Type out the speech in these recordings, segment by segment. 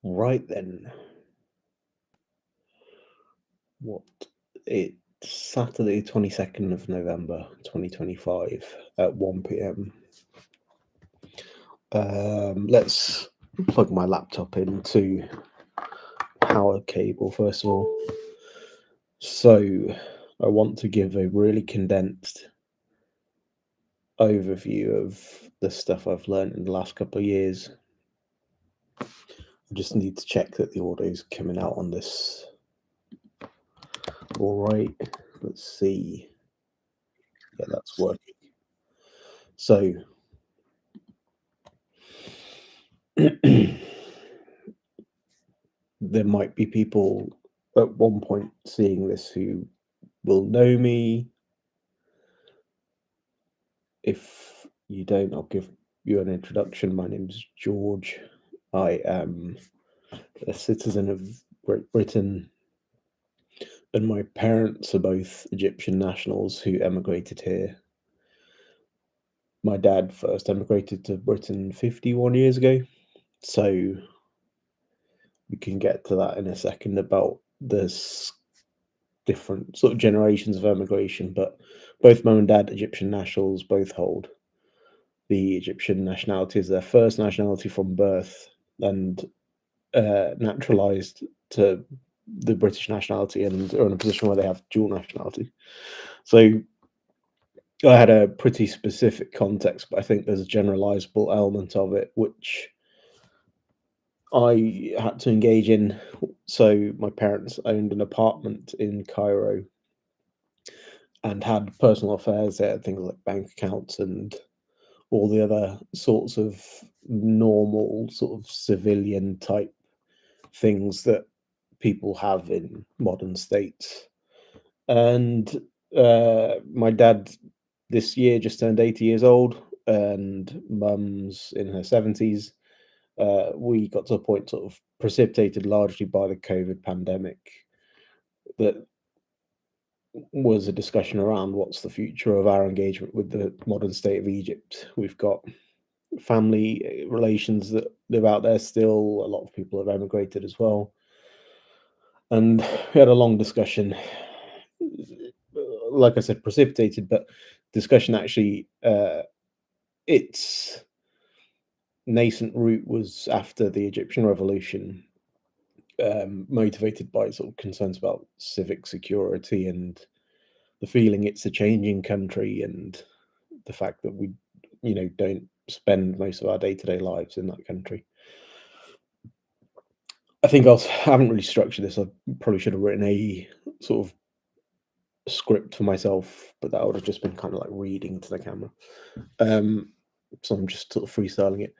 Right then, what? It's Saturday, 22nd of November, 2025 at 1 p.m. Let's plug my laptop into power cable first of all. So, I want to give a really condensed overview of the stuff I've learned in the last couple of years. I just need to check that the audio is coming out on this. All right, let's see. Yeah, that's working. So, there might be people at one point seeing this who will know me. If you don't, I'll give you an introduction. My name's George. I am a citizen of Great Britain, and my parents are both Egyptian nationals who emigrated here. My dad first emigrated to Britain 51 years ago, so we can get to that in a second about this different sort of generations of emigration. But both mum and dad, Egyptian nationals, both hold the Egyptian nationality as their first nationality from birth, and naturalized to the British nationality, and are in a position where they have dual nationality. So I had a pretty specific context, but I think there's a generalizable element of it which I had to engage in. So my parents owned an apartment in Cairo and had personal affairs there, things like bank accounts and all the other sorts of normal sort of civilian type things that people have in modern states. And my dad this year just turned 80 years old, and mum's in her 70s. We got to a point sort of precipitated largely by the COVID pandemic that was a discussion around what's the future of our engagement with the modern state of Egypt. We've got family relations that live out there still. A lot of people have emigrated as well. And we had a long discussion, like I said, precipitated, but discussion actually, its nascent root was after the Egyptian revolution, motivated by sort of concerns about civic security and the feeling it's a changing country, and the fact that we, don't spend most of our day-to-day lives in that country. I haven't really structured this. I probably should have written a sort of script for myself, but that would have just been kind of like reading to the camera. So I'm just sort of freestyling it.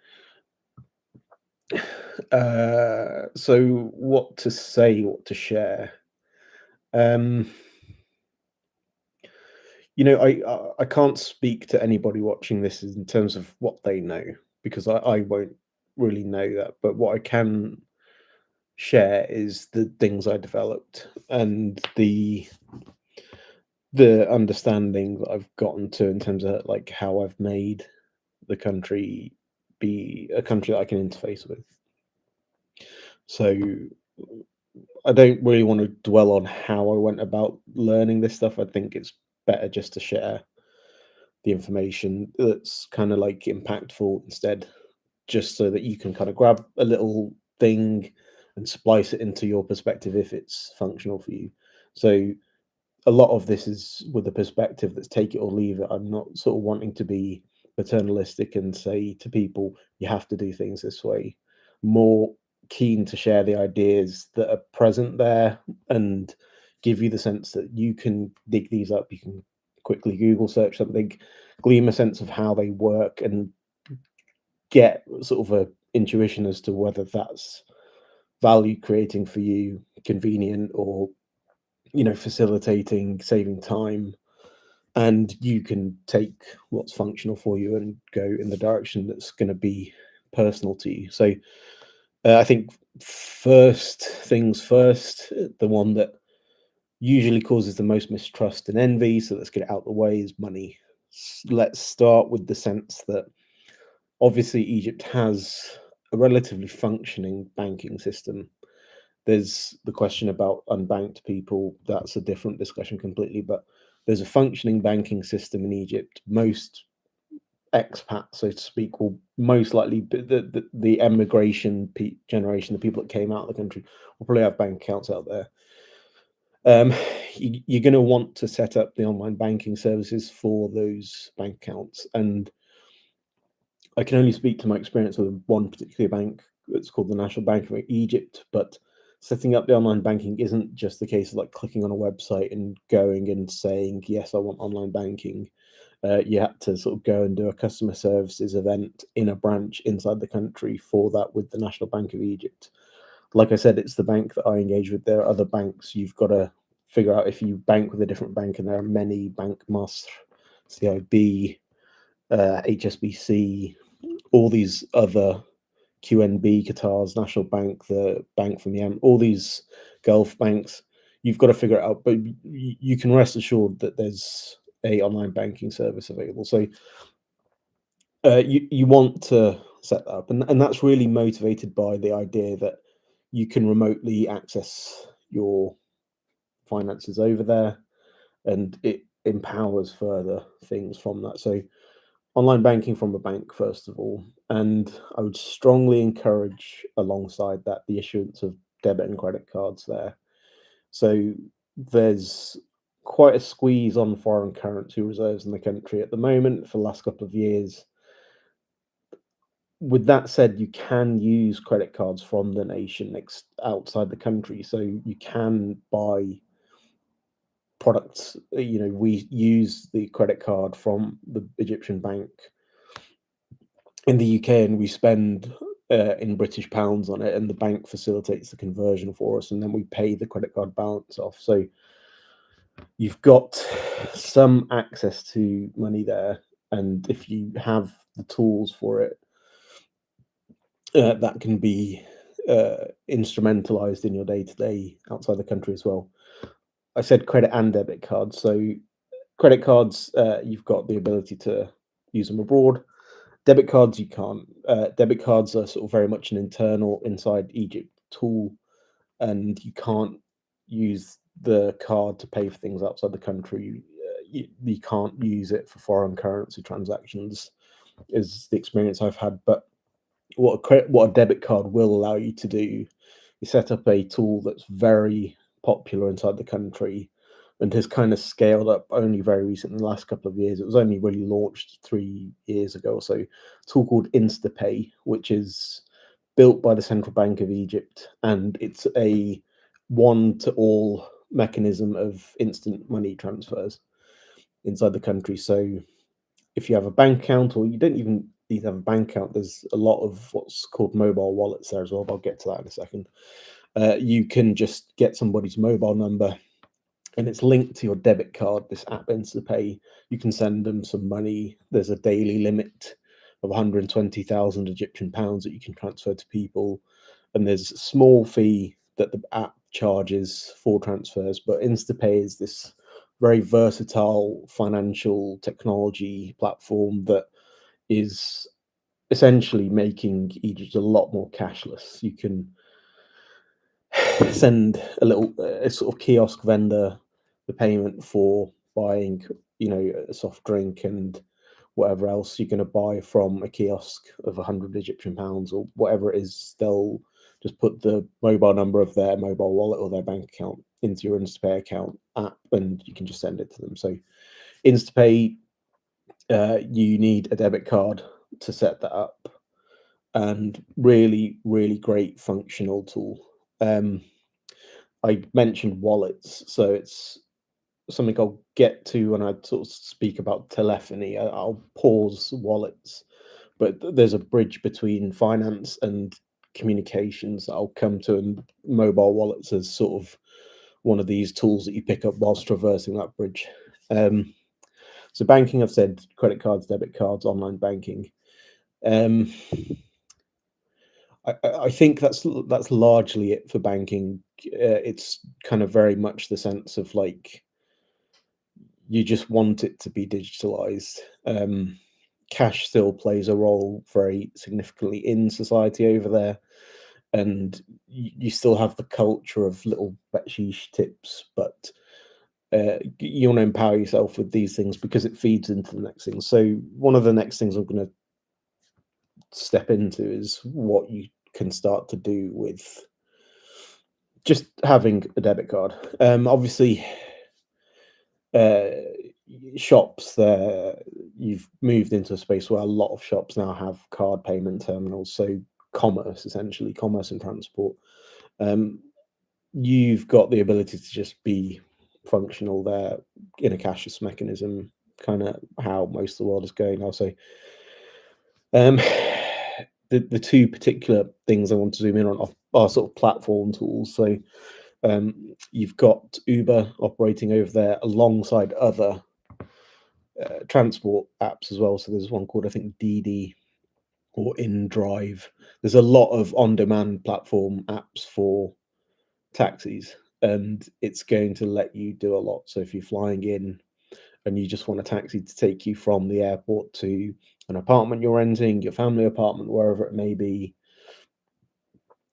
So what to say, what to share? Um, I can't speak to anybody watching this in terms of what they know, because I won't really know that. But what I can share is the things I developed and the understanding that I've gotten to in terms of like how I've made the country be a country that I can interface with. So I don't really want to dwell on how I went about learning this stuff. I think it's better just to share the information that's kind of like impactful instead, just so that you can kind of grab a little thing and splice it into your perspective if it's functional for you. So a lot of this is with the perspective that's take it or leave it. I'm not sort of wanting to be paternalistic and say to people, you have to do things this way. More keen to share the ideas that are present there and give you the sense that you can dig these up. You can quickly Google search something, glean a sense of how they work, and get sort of a intuition as to whether that's value creating for you, convenient, or facilitating, saving time, and you can take what's functional for you and go in the direction that's going to be personal to you. So I think first things first, the one that usually causes the most mistrust and envy, so let's get it out the way, is money. Let's start with the sense that obviously Egypt has a relatively functioning banking system. There's the question about unbanked people. That's a different discussion completely. But there's a functioning banking system in Egypt. Most expats, so to speak, will most likely the emigration generation, the people that came out of the country, will probably have bank accounts out there. You're going to want to set up the online banking services for those bank accounts, and I can only speak to my experience with one particular bank. It's called the National Bank of Egypt, but setting up the online banking isn't just the case of like clicking on a website and going and saying, yes, I want online banking. You had to sort of go and do a customer services event in a branch inside the country for that with the National Bank of Egypt. Like I said, it's the bank that I engage with. There are other banks. You've got to figure out if you bank with a different bank, and there are many: Bank Masr, CIB, HSBC, all these other QNB, Qatar's national bank, the bank from Yemen, all these Gulf banks. You've got to figure it out, but you can rest assured that there's a online banking service available. So you want to set that up, and that's really motivated by the idea that you can remotely access your finances over there, and it empowers further things from that. So online banking from a bank, first of all, and I would strongly encourage alongside that the issuance of debit and credit cards there. So there's quite a squeeze on foreign currency reserves in the country at the moment for the last couple of years. With that said, you can use credit cards from the nation outside the country, so you can buy products. We use the credit card from the Egyptian bank in the UK, and we spend in British pounds on it, and the bank facilitates the conversion for us, and then we pay the credit card balance off. So you've got some access to money there, and if you have the tools for it, that can be instrumentalized in your day-to-day outside the country as well. I said credit and debit cards. So credit cards, you've got the ability to use them abroad. Debit cards, you can't. Debit cards are sort of very much an internal inside Egypt tool, and you can't use the card to pay for things outside the country. You can't use it for foreign currency transactions, is the experience I've had. But what a debit card will allow you to do is set up a tool that's very popular inside the country and has kind of scaled up only very recently, in the last couple of years. It was only really launched 3 years ago or so. A tool called InstaPay, which is built by the Central Bank of Egypt, and it's a one-to-all mechanism of instant money transfers inside the country. So if you have a bank account, or you don't even need to have a bank account, there's a lot of what's called mobile wallets there as well. But I'll get to that in a second. You can just get somebody's mobile number, and it's linked to your debit card, this app InstaPay. You can send them some money. There's a daily limit of 120,000 Egyptian pounds that you can transfer to people, and there's a small fee that the app charges for transfers. But InstaPay is this very versatile financial technology platform that is essentially making Egypt a lot more cashless. You can send a sort of kiosk vendor the payment for buying, a soft drink and whatever else you're going to buy from a kiosk of 100 Egyptian pounds or whatever it is. They'll just put the mobile number of their mobile wallet or their bank account into your InstaPay account app, and you can just send it to them. So InstaPay, you need a debit card to set that up, and really, really great functional tool. I mentioned wallets, so it's something I'll get to when I sort of speak about telephony. I'll pause wallets, but there's a bridge between finance and communications that I'll come to, and mobile wallets as sort of one of these tools that you pick up whilst traversing that bridge. So banking, I've said credit cards, debit cards, online banking. I think that's largely it for banking. It's kind of very much the sense of like you just want it to be digitalized. cash still plays a role very significantly in society over there, and you still have the culture of little backsheesh tips, but you want to empower yourself with these things because it feeds into the next thing. So one of the next things I'm going to step into is what you can start to do with just having a debit card. Obviously, uh, shops there, you've moved into a space where a lot of shops now have card payment terminals. So commerce, essentially, commerce and transport. Um, you've got the ability to just be functional there in a cashless mechanism, kind of how most of the world is going now. So, um, the two particular things I want to zoom in on are sort of platform tools. So, you've got Uber operating over there alongside other transport apps as well. So there's one called, I think, Didi or InDrive. There's a lot of on-demand platform apps for taxis, and it's going to let you do a lot. So if you're flying in and you just want a taxi to take you from the airport to an apartment you're renting, your family apartment, wherever it may be,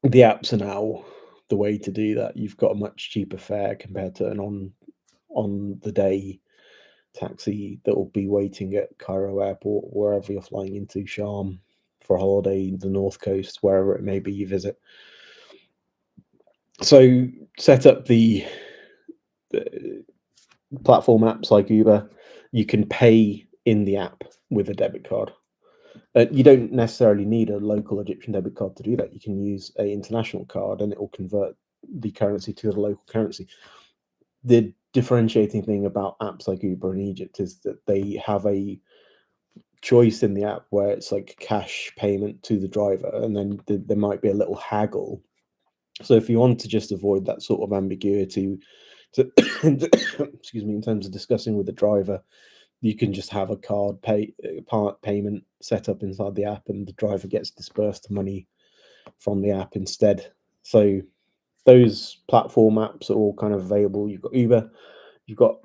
the apps are now the way to do that. You've got a much cheaper fare compared to an on the day taxi that will be waiting at Cairo Airport, wherever you're flying into, Sharm for a holiday, the North Coast, wherever it may be you visit. So set up the platform apps like Uber. You can pay in the app with a debit card. You don't necessarily need a local Egyptian debit card to do that. You can use a international card, and it will convert the currency to the local currency. The differentiating thing about apps like Uber in Egypt is that they have a choice in the app where it's like cash payment to the driver, and then there might be a little haggle. So if you want to just avoid that sort of ambiguity, to excuse me, in terms of discussing with the driver, you can just have a card part payment set up inside the app, and the driver gets dispersed the money from the app instead. So those platform apps are all kind of available. You've got Uber, you've got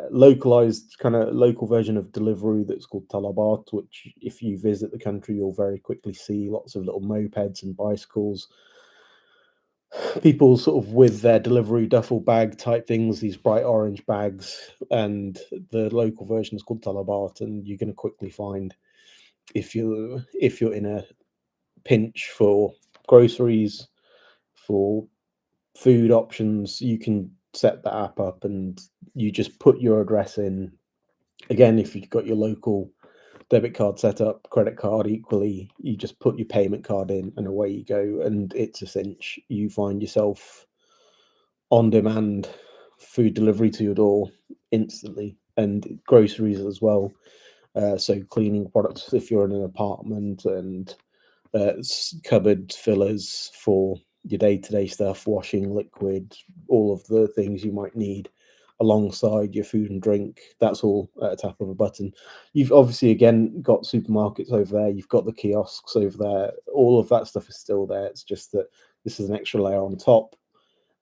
localized kind of local version of Deliveroo that's called Talabat, which if you visit the country, you'll very quickly see lots of little mopeds and bicycles. People sort of with their delivery duffel bag type things, these bright orange bags, and the local version is called Talabat, and you're going to quickly find if you're in a pinch for groceries, for food options, you can set the app up and you just put your address in. Again, if you've got your local debit card set up, credit card equally, you just put your payment card in and away you go. And it's a cinch. You find yourself on demand food delivery to your door instantly, and groceries as well. So cleaning products if you're in an apartment, and cupboard fillers for your day-to-day stuff, washing liquid, all of the things you might need alongside your food and drink. That's all at a tap of a button. You've obviously again got supermarkets over there, you've got the kiosks over there, all of that stuff is still there. It's just that this is an extra layer on top.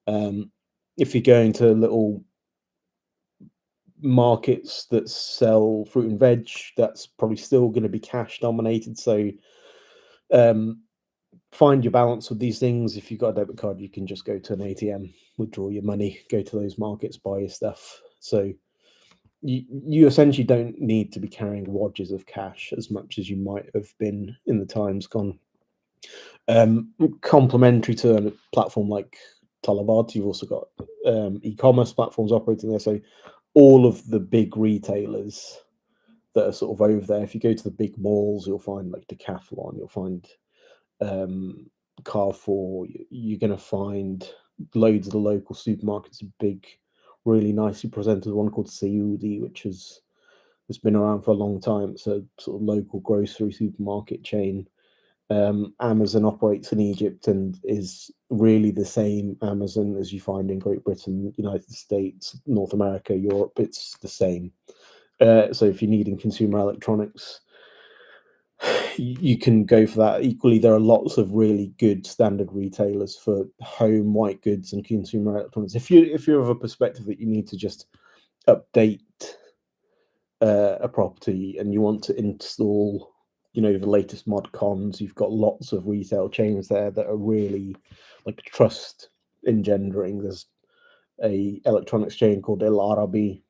If you're going to little markets that sell fruit and veg, that's probably still going to be cash dominated. So um, find your balance with these things. If you've got a debit card, you can just go to an ATM, withdraw your money, go to those markets, buy your stuff. So you essentially don't need to be carrying wadges of cash as much as you might have been in the times gone. Complementary to a platform like Talabat, you've also got e-commerce platforms operating there. So all of the big retailers that are sort of over there. If you go to the big malls, you'll find like Decathlon, you'll find um, Carrefour. You're going to find loads of the local supermarkets. A big, really nicely presented one called Saudi, which has been around for a long time. It's a sort of local grocery supermarket chain. Amazon operates in Egypt and is really the same Amazon as you find in Great Britain, United States, North America, Europe. It's the same. So if you're needing consumer electronics, you can go for that. Equally, there are lots of really good standard retailers for home white goods and consumer electronics. If you're of a perspective that you need to just update a property and you want to install, the latest mod cons, you've got lots of retail chains there that are really like trust engendering. There's a electronics chain called El Arabi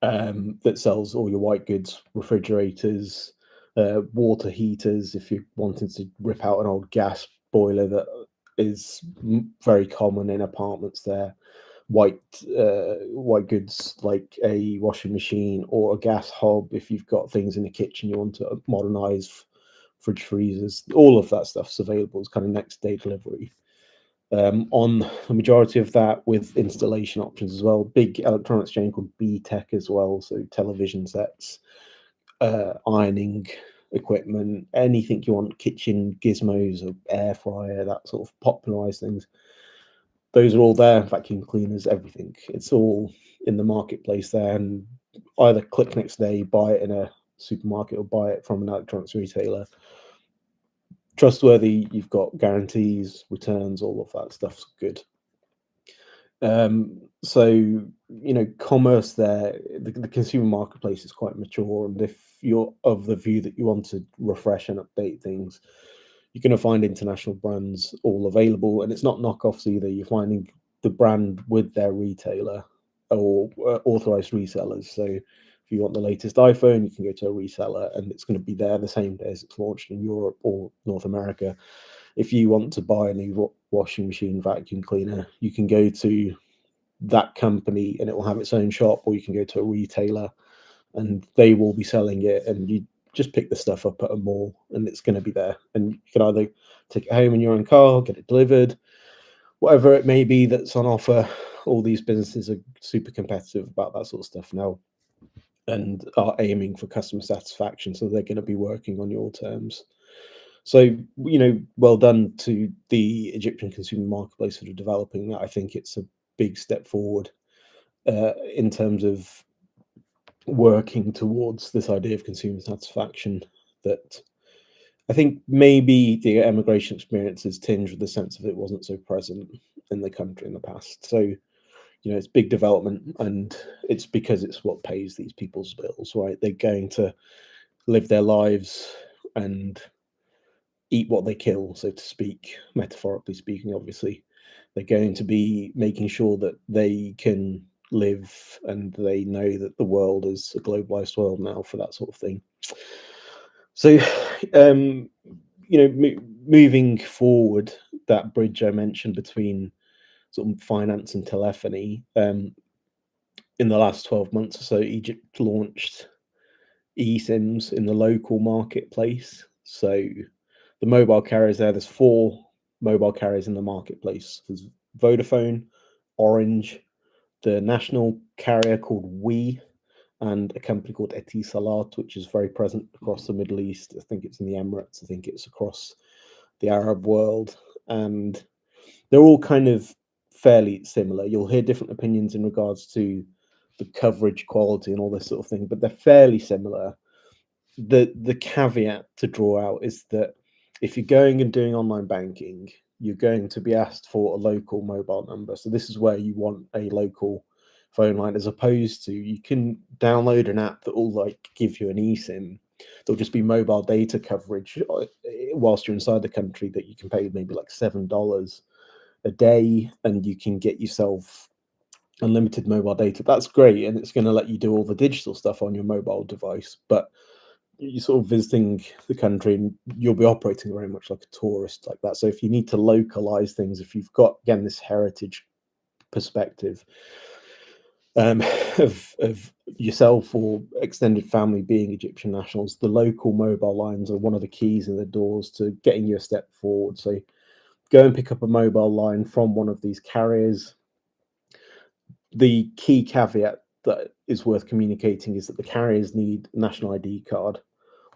that sells all your white goods, refrigerators, water heaters. If you're wanting to rip out an old gas boiler that is very common in apartments there, white goods like a washing machine or a gas hob. If you've got things in the kitchen you want to modernize, fridge freezers, all of that stuff's available as kind of next day delivery. On the majority of that with installation options as well. Big electronics chain called B Tech as well, so television sets, ironing equipment, anything you want, kitchen gizmos, or air fryer, that sort of popularized things. Those are all there, vacuum cleaners, everything. It's all in the marketplace there, and either click next day, buy it in a supermarket, or buy it from an electronics retailer. Trustworthy, you've got guarantees, returns, all of that stuff's good. So commerce there, the consumer marketplace is quite mature, and if you're of the view that you want to refresh and update things, you're going to find international brands all available, and it's not knockoffs either. You're finding the brand with their retailer or authorized resellers. So if you want the latest iPhone, you can go to a reseller, and it's going to be there the same day as it's launched in Europe or North America. If you want to buy a new washing machine, vacuum cleaner, you can go to that company and it will have its own shop, or you can go to a retailer and they will be selling it, and you just pick the stuff up at a mall and it's going to be there, and you can either take it home in your own car, get it delivered, whatever it may be that's on offer. All these businesses are super competitive about that sort of stuff now and are aiming for customer satisfaction, so they're going to be working on your terms. So, well done to the Egyptian consumer marketplace for developing that. I think it's a big step forward in terms of working towards this idea of consumer satisfaction that I think maybe the emigration experience is tinged with the sense of it wasn't so present in the country in the past. So, it's big development, and it's because it's what pays these people's bills, right? They're going to live their lives and eat what they kill, so to speak, metaphorically speaking, obviously. They're going to be making sure that they can live and they know that the world is a globalized world now for that sort of thing. So, moving forward, that bridge I mentioned between sort of finance and telephony, in the last 12 months or so, Egypt launched eSIMs in the local marketplace. So the mobile carriers there's 4 mobile carriers in the marketplace. There's Vodafone, Orange, the national carrier called We, and a company called Etisalat, which is very present across the Middle East. I think it's in the Emirates. I think it's across the Arab world. And they're all kind of fairly similar. You'll hear different opinions in regards to the coverage quality and all this sort of thing, but they're fairly similar. The caveat to draw out is that if you're going and doing online banking, you're going to be asked for a local mobile number. So this is where you want a local phone line, as opposed to you can download an app that will like give you an eSIM. There'll just be mobile data coverage whilst you're inside the country that you can pay maybe like $7 a day, and you can get yourself unlimited mobile data. That's great, and it's going to let you do all the digital stuff on your mobile device, but you're sort of visiting the country and you'll be operating very much like a tourist like that. So if you need to localize things, if you've got, again, this heritage perspective of yourself or extended family being Egyptian nationals, the local mobile lines are one of the keys in the doors to getting you a step forward. So go and pick up a mobile line from one of these carriers. The key caveat that is worth communicating is that the carriers need a national ID card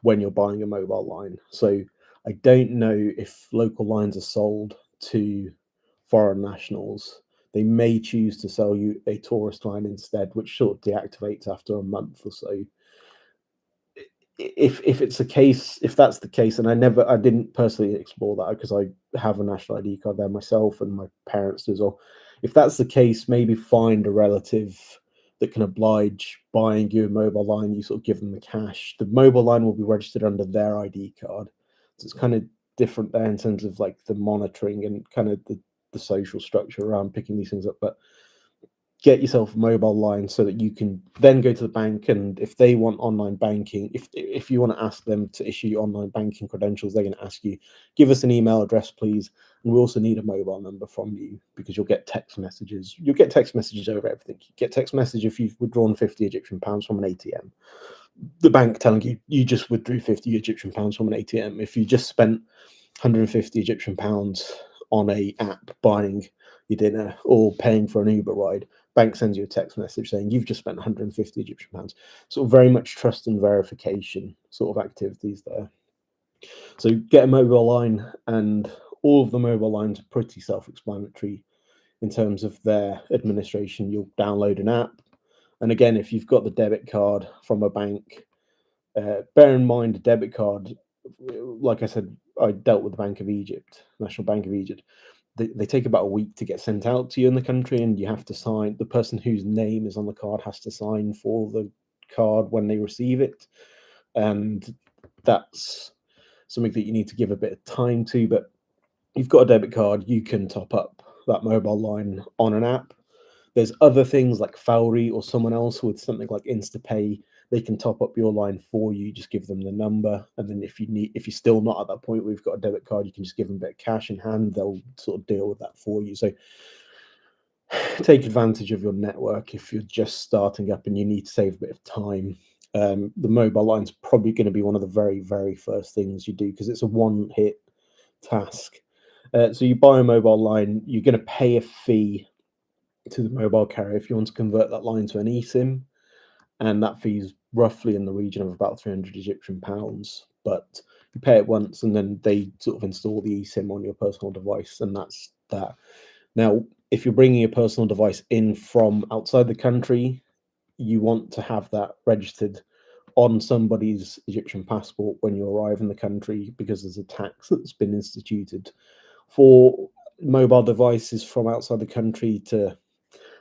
when you're buying a mobile line. So I don't know if local lines are sold to foreign nationals. They may choose to sell you a tourist line instead, which sort of deactivates after a month or so. If it's a case, if that's the case, and I didn't personally explore that because I have a national ID card there myself and my parents do as well. If that's the case, maybe find a relative that can oblige buying you a mobile line. You sort of give them the cash. The mobile line will be registered under their ID card. So it's kind of different there in terms of like the monitoring and kind of the social structure around picking these things up. But get yourself a mobile line so that you can then go to the bank, and if they want online banking, if you want to ask them to issue you online banking credentials, they're going to ask you, give us an email address please, and we also need a mobile number from you, because you'll get text messages. You'll get text messages over everything. You get text message if you've withdrawn 50 Egyptian pounds from an ATM, the bank telling you you just withdrew 50 Egyptian pounds from an ATM. If you just spent 150 Egyptian pounds on a app buying your dinner or paying for an Uber ride, bank sends you a text message saying you've just spent 150 Egyptian pounds. Sort of very much trust and verification sort of activities there. So get a mobile line, and all of the mobile lines are pretty self-explanatory in terms of their administration. You'll download an app, and again, if you've got the debit card from a bank, bear in mind a debit card, like I said, I dealt with the Bank of Egypt, National Bank of Egypt. They take about a week to get sent out to you in the country, and you have to sign. The person whose name is on the card has to sign for the card when they receive it, and that's something that you need to give a bit of time to. But you've got a debit card, you can top up that mobile line on an app. There's other things like Fowry or someone else with something like InstaPay. They can top up your line for you. Just give them the number, and then if you're still not at that point where you've got a debit card, you can just give them a bit of cash in hand. They'll sort of deal with that for you. So take advantage of your network if you're just starting up and you need to save a bit of time. The mobile line's probably going to be one of the very, very first things you do, because it's a one-hit task. So you buy a mobile line, you're going to pay a fee to the mobile carrier if you want to convert that line to an eSIM, and that fee is roughly in the region of about 300 Egyptian pounds. But you pay it once, and then they sort of install the eSIM on your personal device, and that's that. Now, if you're bringing a personal device in from outside the country, you want to have that registered on somebody's Egyptian passport when you arrive in the country, because there's a tax that's been instituted for mobile devices from outside the country to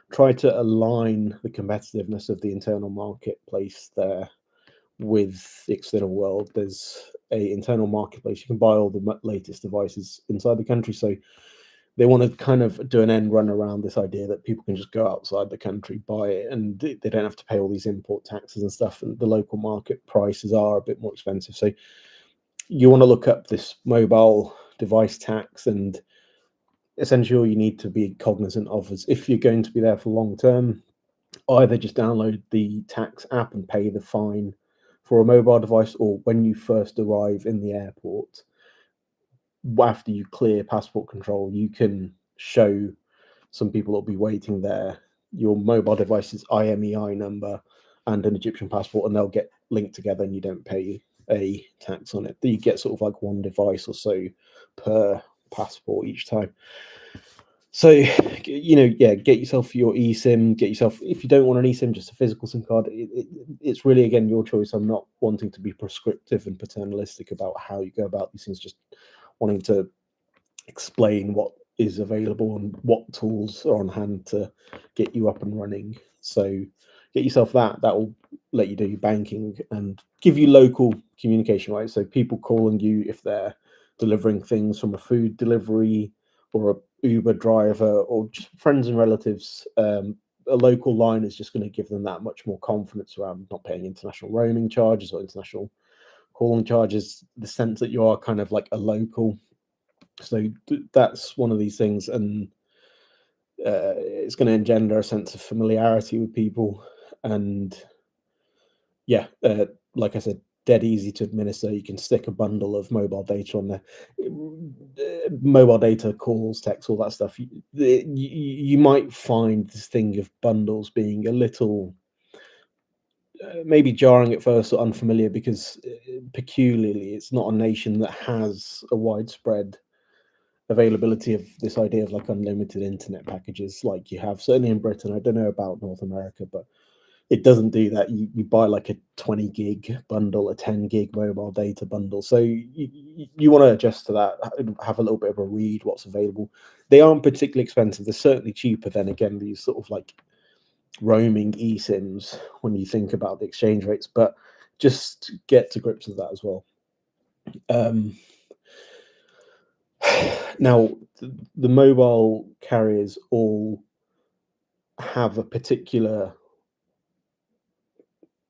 try to align the competitiveness of the internal marketplace there with the external world. There's a internal marketplace. You can buy all the latest devices inside the country. So they want to kind of do an end run around this idea that people can just go outside the country, buy it, and they don't have to pay all these import taxes and stuff. And the local market prices are a bit more expensive. So you want to look up this mobile device tax, and essentially all you need to be cognizant of is, if you're going to be there for long term, either just download the tax app and pay the fine for a mobile device, or when you first arrive in the airport, after you clear passport control, you can show some people will be waiting there your mobile device's IMEI number and an Egyptian passport, and they'll get linked together, and you don't pay a tax on it. You get sort of like one device or so per passport each time. So, yeah, get yourself your eSIM. Get yourself, if you don't want an eSIM, just a physical SIM card. It's really, again, your choice. I'm not wanting to be prescriptive and paternalistic about how you go about these things, just wanting to explain what is available and what tools are on hand to get you up and running. So get yourself that will let you do your banking and give you local communication, right? So people calling you if they're delivering things from a food delivery or a Uber driver or just friends and relatives, a local line is just going to give them that much more confidence around not paying international roaming charges or international calling charges, the sense that you are kind of like a local. So that's one of these things, and it's going to engender a sense of familiarity with people. And yeah, like I said, dead easy to administer. You can stick a bundle of mobile data on there, mobile data, calls, text, all that stuff. You might find this thing of bundles being a little maybe jarring at first or unfamiliar, because peculiarly it's not a nation that has a widespread availability of this idea of like unlimited internet packages like you have certainly in Britain. I don't know about North America, but it doesn't do that. You buy like a 20 gig bundle, a 10 gig mobile data bundle. So you want to adjust to that, have a little bit of a read what's available. They aren't particularly expensive. They're certainly cheaper than, again, these sort of like roaming eSIMs when you think about the exchange rates, but just get to grips with that as well. Now, the mobile carriers all have a particular.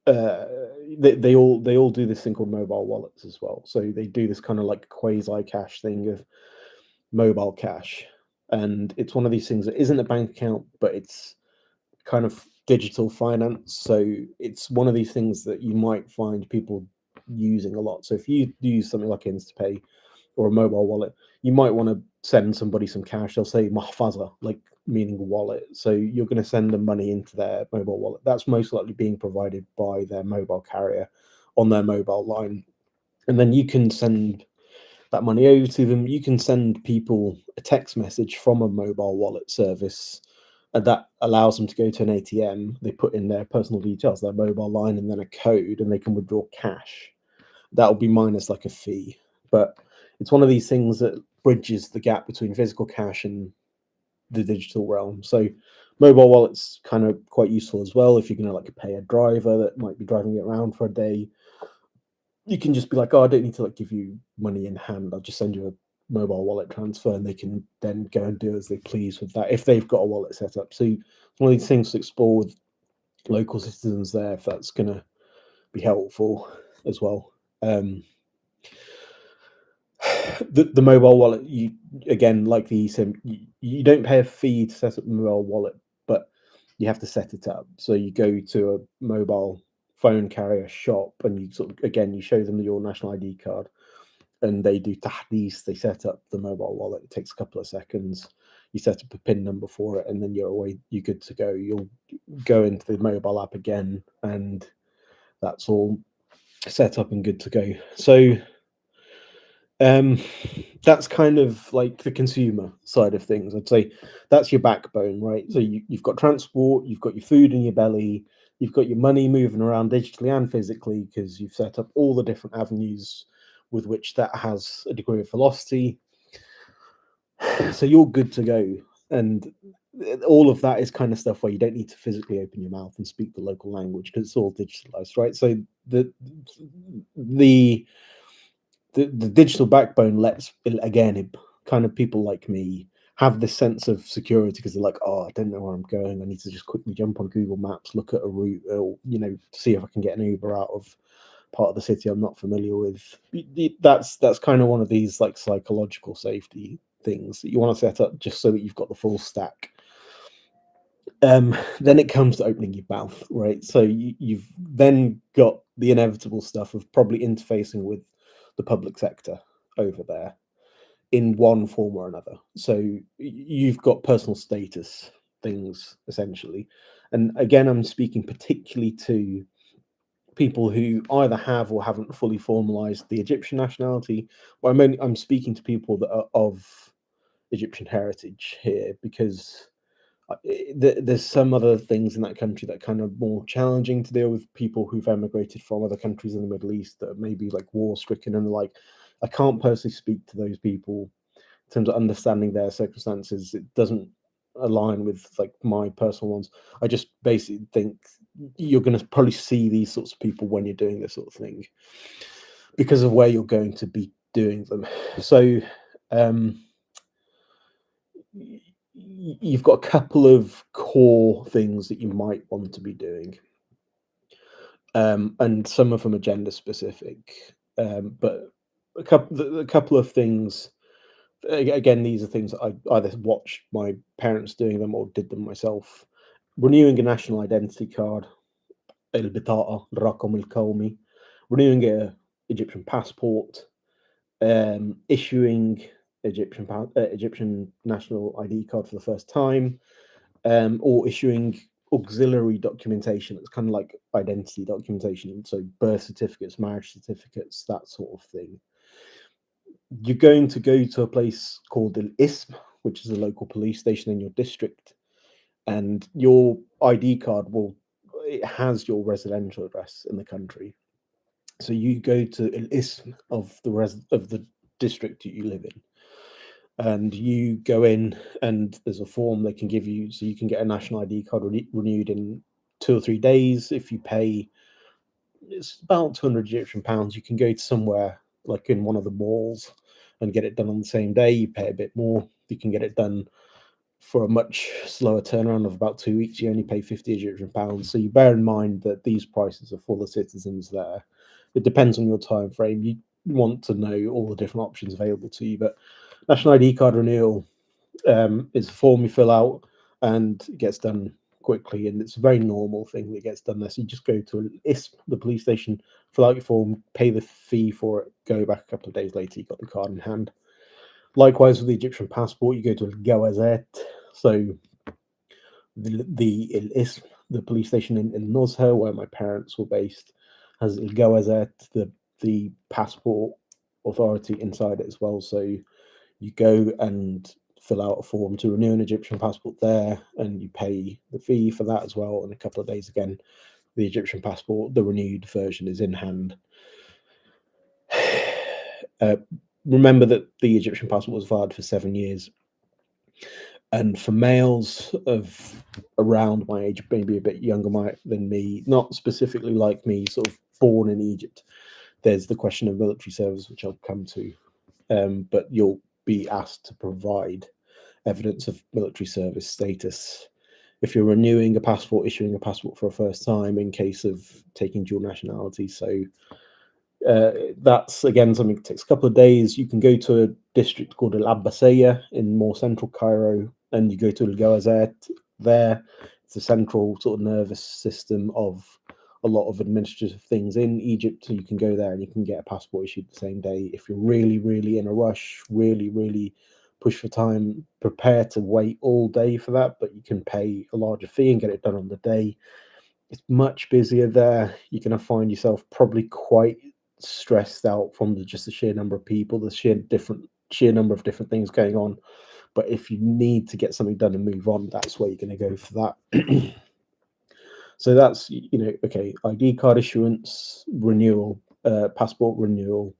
They all do this thing called mobile wallets as well. So they do this kind of like quasi cash thing of mobile cash, and it's one of these things that isn't a bank account, but it's kind of digital finance. So it's one of these things that you might find people using a lot. So if you use something like Instapay or a mobile wallet, you might want to send somebody some cash. They'll say mahfaza, like meaning wallet. So you're going to send them money into their mobile wallet. That's most likely being provided by their mobile carrier on their mobile line. And then you can send that money over to them. You can send people a text message from a mobile wallet service, and that allows them to go to an ATM. They put in their personal details, their mobile line, and then a code, and they can withdraw cash. That'll be minus like a fee. But it's one of these things that bridges the gap between physical cash and the digital realm. So mobile wallets kind of quite useful as well if you're going to like pay a driver that might be driving it around for a day. You can just be like, oh, I don't need to like give you money in hand. I'll just send you a mobile wallet transfer, and they can then go and do as they please with that if they've got a wallet set up. So one of these things to explore with local citizens there, if that's going to be helpful as well. The mobile wallet, you again like the eSIM, you don't pay a fee to set up a mobile wallet, but you have to set it up. So you go to a mobile phone carrier shop, and you sort of again you show them your national ID card, and they do tahdis. They set up the mobile wallet. It takes a couple of seconds. You set up a PIN number for it, and then you're away. You're good to go. You'll go into the mobile app again, and that's all set up and good to go. So that's kind of like the consumer side of things. I'd say that's your backbone, right? So you've got transport, you've got your food in your belly, you've got your money moving around digitally and physically because you've set up all the different avenues with which that has a degree of velocity. So you're good to go. And all of that is kind of stuff where you don't need to physically open your mouth and speak the local language because it's all digitalized, right? So the the digital backbone lets again kind of people like me have this sense of security because they're like, oh, I don't know where I'm going. I need to just quickly jump on Google Maps, look at a route, or see if I can get an Uber out of part of the city I'm not familiar with. That's kind of one of these like psychological safety things that you want to set up just so that you've got the full stack. Then it comes to opening your mouth, right? So you've then got the inevitable stuff of probably interfacing with the public sector over there in one form or another. So you've got personal status things essentially. And again, I'm speaking particularly to people who either have or haven't fully formalized the Egyptian nationality, or I'm speaking to people that are of Egyptian heritage here because there's some other things in that country that are kind of more challenging to deal with. People who've emigrated from other countries in the Middle East that are maybe like war stricken and like, I can't personally speak to those people in terms of understanding their circumstances. It doesn't align with like my personal ones. I just basically think you're going to probably see these sorts of people when you're doing this sort of thing because of where you're going to be doing them. So you've got a couple of core things that you might want to be doing, and some of them are gender specific, but a couple of things. Again, these are things that I either watched my parents doing them or did them myself. Renewing a national identity card, البطاقة الرقم القومي, renewing a Egyptian passport, issuing Egyptian national ID card for the first time, or issuing auxiliary documentation. It's kind of like identity documentation, so birth certificates, marriage certificates, that sort of thing. You're going to go to a place called Al Ism, which is a local police station in your district, and your ID card it has your residential address in the country. So you go to Al Ism of the district that you live in, and you go in, and there's a form they can give you, so you can get a national ID card renewed in 2 or 3 days. If you pay, it's about 200 Egyptian pounds. You can go to somewhere like in one of the malls and get it done on the same day. You pay a bit more. You can get it done for a much slower turnaround of about 2 weeks. You only pay 50 Egyptian pounds. So you bear in mind that these prices are for the citizens there. It depends on your time frame. You want to know all the different options available to you, but national ID card renewal is a form you fill out, and it gets done quickly, and it's a very normal thing that gets done there. So you just go to the police station, fill out your form, pay the fee for it, go back a couple of days later, you've got the card in hand. Likewise with the Egyptian passport, you go to Gawazet. So the police station in Nuzha, where my parents were based, has Gawazet, the passport authority inside it as well. So you go and fill out a form to renew an Egyptian passport there, and you pay the fee for that as well. And a couple of days again, the Egyptian passport, the renewed version, is in hand. Remember that the Egyptian passport was valid for 7 years, and for males of around my age, maybe a bit younger than me, not specifically like me, sort of born in Egypt, there's the question of military service, which I'll come to. But you'll be asked to provide evidence of military service status if you're renewing a passport, issuing a passport for a first time in case of taking dual nationality. So that's again something that takes a couple of days. You can go to a district called Al Abbasiyah in more central Cairo, and you go to Al Gawazat there. It's the central sort of nervous system of a lot of administrative things in Egypt. So you can go there and you can get a passport issued the same day. If you're really, really in a rush, really push for time, prepare to wait all day for that, but you can pay a larger fee and get it done on the day. It's much busier there. You're going to find yourself probably quite stressed out from just the sheer number of people, the sheer number of different things going on. But if you need to get something done and move on, that's where you're going to go for that. So that's, okay, ID card issuance, renewal, passport renewal.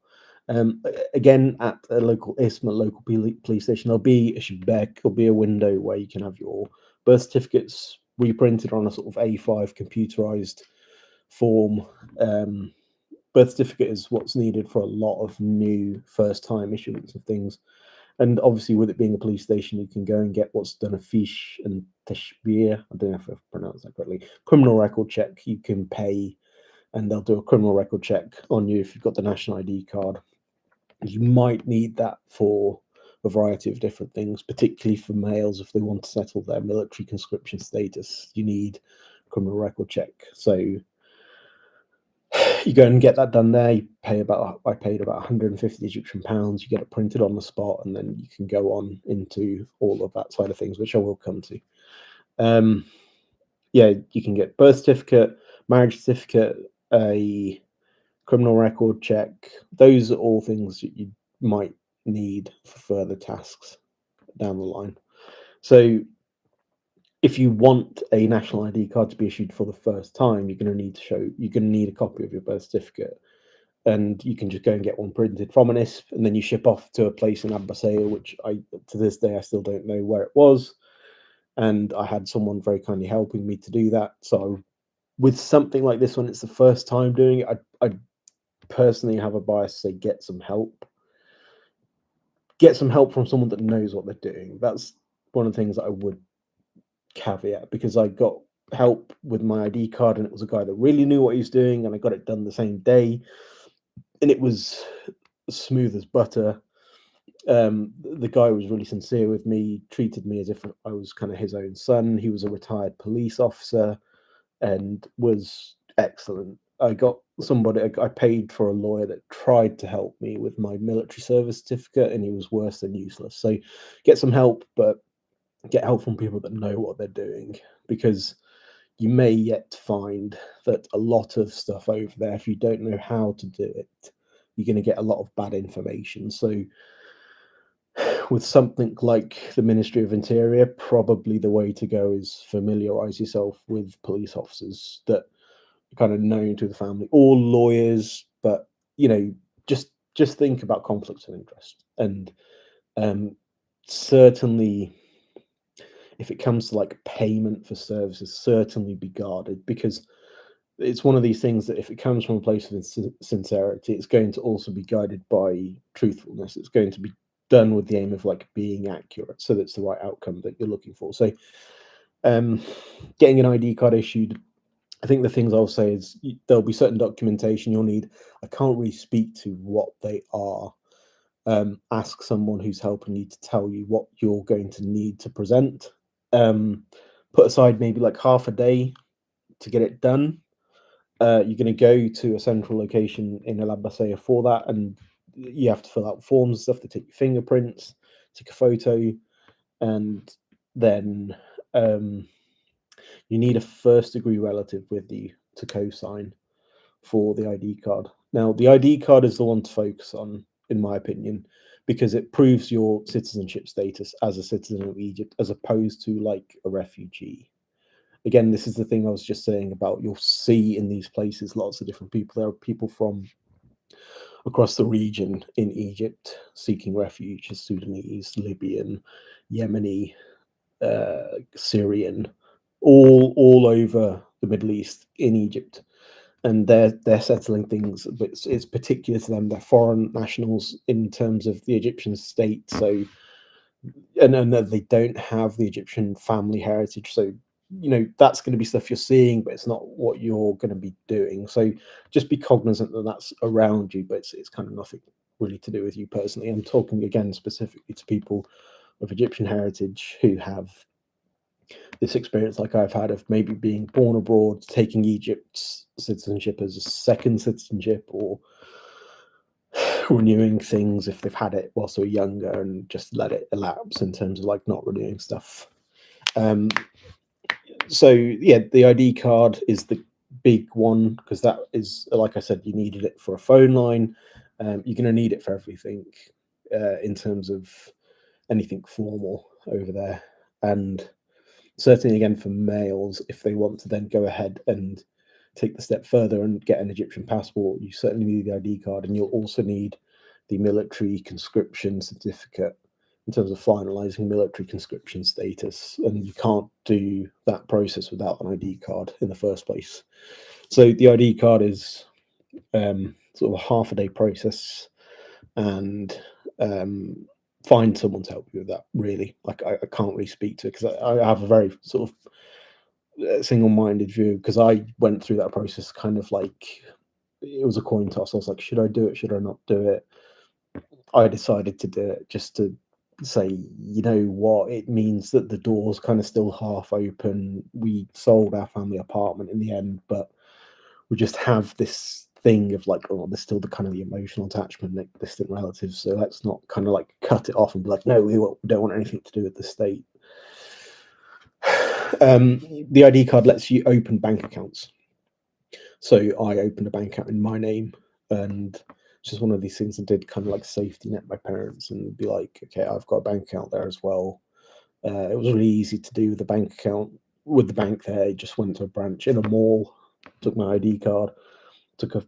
Again, at a local ISM, a local police station, there'll be a shebek, there'll be a window where you can have your birth certificates reprinted on a sort of A5 computerized form. Birth certificate is what's needed for a lot of new first-time issuance of things. And obviously, with it being a police station, you can go and get what's done a fish and tashbir. I don't know if I've pronounced that correctly. Criminal record check. You can pay, and they'll do a criminal record check on you if you've got the national ID card. You might need that for a variety of different things, particularly for males if they want to settle their military conscription status. You need criminal record check. So you go and get that done there. I paid about 150 Egyptian pounds. You get it printed on the spot, and then you can go on into all of that side of things, which I will come to. You can get birth certificate, marriage certificate, a criminal record check. Those are all things that you might need for further tasks down the line. So if you want a national ID card to be issued for the first time, you're going to need a copy of your birth certificate, and you can just go and get one printed from an ISP, and then you ship off to a place in Abbasiyah, which to this day I still don't know where it was, and I had someone very kindly helping me to do that. So with something like this, when it's the first time doing it, I personally have a bias to say get some help from someone that knows what they're doing. That's one of the things that I would caveat, because I got help with my ID card, and it was a guy that really knew what he was doing, and I got it done the same day, and it was smooth as butter. The guy was really sincere with me, treated me as if I was kind of his own son. He was a retired police officer and was excellent. I paid for a lawyer that tried to help me with my military service certificate, and he was worse than useless. So get some help, but get help from people that know what they're doing, because you may yet find that a lot of stuff over there, if you don't know how to do it, you're going to get a lot of bad information. So with something like the Ministry of Interior, probably the way to go is familiarize yourself with police officers that are kind of known to the family, or lawyers, but just think about conflicts of interest, and certainly, if it comes to like payment for services, certainly be guarded, because it's one of these things that if it comes from a place of sincerity, it's going to also be guided by truthfulness. It's going to be done with the aim of like being accurate, so that's the right outcome that you're looking for. So, getting an ID card issued, I think the things I'll say is there'll be certain documentation you'll need. I can't really speak to what they are. Ask someone who's helping you to tell you what you're going to need to present. Put aside maybe like half a day to get it done. You're going to go to a central location in El Albacea for that, and you have to fill out forms and stuff to take your fingerprints, take a photo, and then you need a first degree relative with you to co-sign for the ID card. Now, the ID card is the one to focus on, in my opinion, because it proves your citizenship status as a citizen of Egypt, as opposed to like a refugee. Again, this is the thing I was just saying about you'll see in these places lots of different people. There are people from across the region in Egypt seeking refuge: Sudanese, Libyan, Yemeni, Syrian, all over the Middle East in Egypt, and they're settling things, but it's particular to them. They're foreign nationals in terms of the Egyptian state, so and they don't have the Egyptian family heritage, so that's going to be stuff you're seeing, but it's not what you're going to be doing. So just be cognizant that that's around you, but it's kind of nothing really to do with you personally. I'm talking again specifically to people of Egyptian heritage who have this experience like I've had of maybe being born abroad, taking Egypt's citizenship as a second citizenship, or renewing things if they've had it whilst they were younger and just let it elapse in terms of like not renewing stuff. So yeah, the ID card is the big one, because that is, like I said, you needed it for a phone line. You're going to need it for everything in terms of anything formal over there. And certainly again for males, if they want to then go ahead and take the step further and get an Egyptian passport, you certainly need the ID card, and you'll also need the military conscription certificate in terms of finalizing military conscription status, and you can't do that process without an ID card in the first place. So the ID card is sort of a half a day process, and find someone to help you with that. Really, like I can't really speak to it because I have a very sort of single-minded view, because I went through that process kind of like it was a coin toss. I was like, should I do it? Should I not do it? I decided to do it just to say, you know what, it means that the door's kind of still half open. We sold our family apartment in the end, but we just have this thing of like, oh, there's still the kind of the emotional attachment, like distant relatives. So let's not kind of like cut it off and be like, no, we don't want anything to do with the state. The ID card lets you open bank accounts. So I opened a bank account in my name, and it's just one of these things I did, kind of like safety net my parents, and be like, okay, I've got a bank account there as well. It was really easy to do with the bank account with the bank there. Just went to a branch in a mall, took my ID card, took a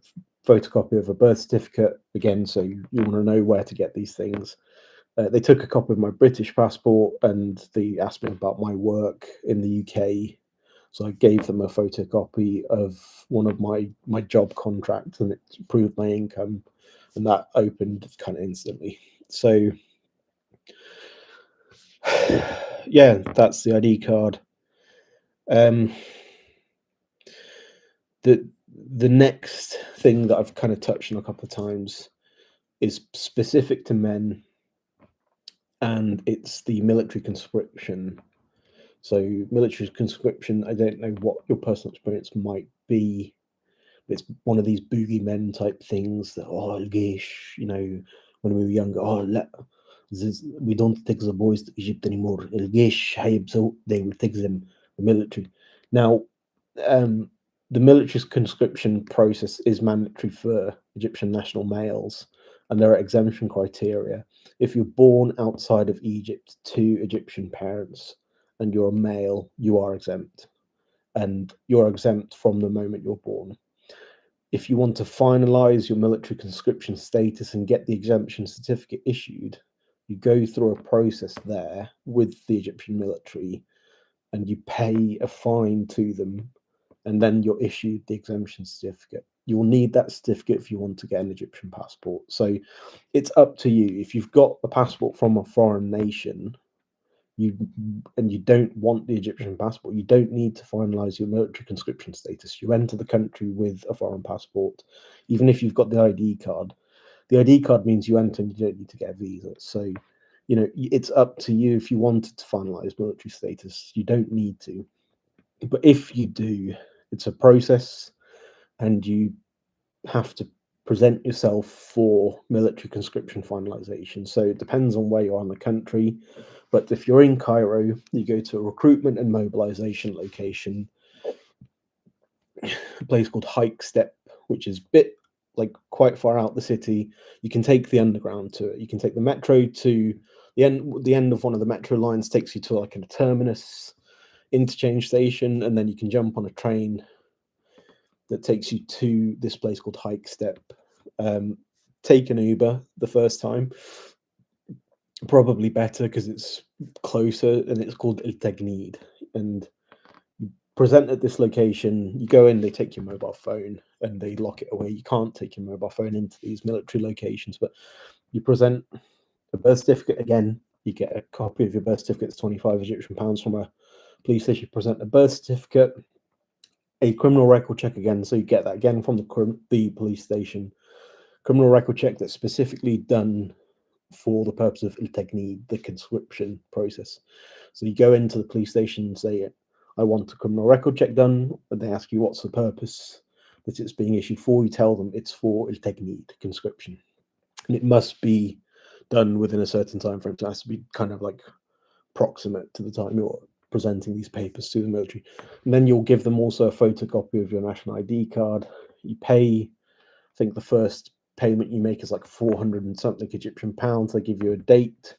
photocopy of a birth certificate again. So you want to know where to get these things. They took a copy of my British passport, and they asked me about my work in the UK. So I gave them a photocopy of one of my job contracts, and it proved my income, and that opened kind of instantly. So yeah, that's the ID card. The next thing that I've kind of touched on a couple of times is specific to men, and it's the military conscription. So military conscription, I don't know what your personal experience might be, but it's one of these boogeymen type things that, oh, Al-Geish, when we were younger, we don't take the boys to Egypt anymore. Al-Geish, so they will take them, the military. Now, the military conscription process is mandatory for Egyptian national males, and there are exemption criteria. If you're born outside of Egypt to Egyptian parents and you're a male, you are exempt, and you're exempt from the moment you're born. If you want to finalize your military conscription status and get the exemption certificate issued, You go through a process there with the Egyptian military, and you pay a fine to them, and then you're issued the exemption certificate. You'll need that certificate if you want to get an Egyptian passport. So it's up to you. If you've got a passport from a foreign nation, you don't want the Egyptian passport, you don't need to finalize your military conscription status. You enter the country with a foreign passport, even if you've got the ID card. The ID card means you enter and you don't need to get a visa. So, it's up to you. If you wanted to finalize military status, you don't need to. But if you do, it's a process, and you have to present yourself for military conscription finalization. So it depends on where you are in the country. But if you're in Cairo, you go to a recruitment and mobilization location, a place called Hike Step, which is quite far out the city. You can take the underground to it. You can take the metro to the end of one of the metro lines, takes you to like a terminus interchange station, and then you can jump on a train that takes you to this place called Hike Step. Take an Uber the first time, probably better because it's closer, and it's called El Tegnid. And you present at this location, you go in, they take your mobile phone and they lock it away. You can't take your mobile phone into these military locations, but you present a birth certificate again. You get a copy of your birth certificate. It's 25 Egyptian pounds from a police station. You present a birth certificate, a criminal record check again. So you get that again from the police station. Criminal record check that's specifically done for the purpose of the conscription process. So you go into the police station and say, I want a criminal record check done, and they ask you what's the purpose that it's being issued for. You tell them it's for conscription, and it must be done within a certain time frame. So it has to be kind of like proximate to the time you're presenting these papers to the military. And then you'll give them also a photocopy of your national ID card. You pay, I think the first payment you make is like 400 and something Egyptian pounds. They give you a date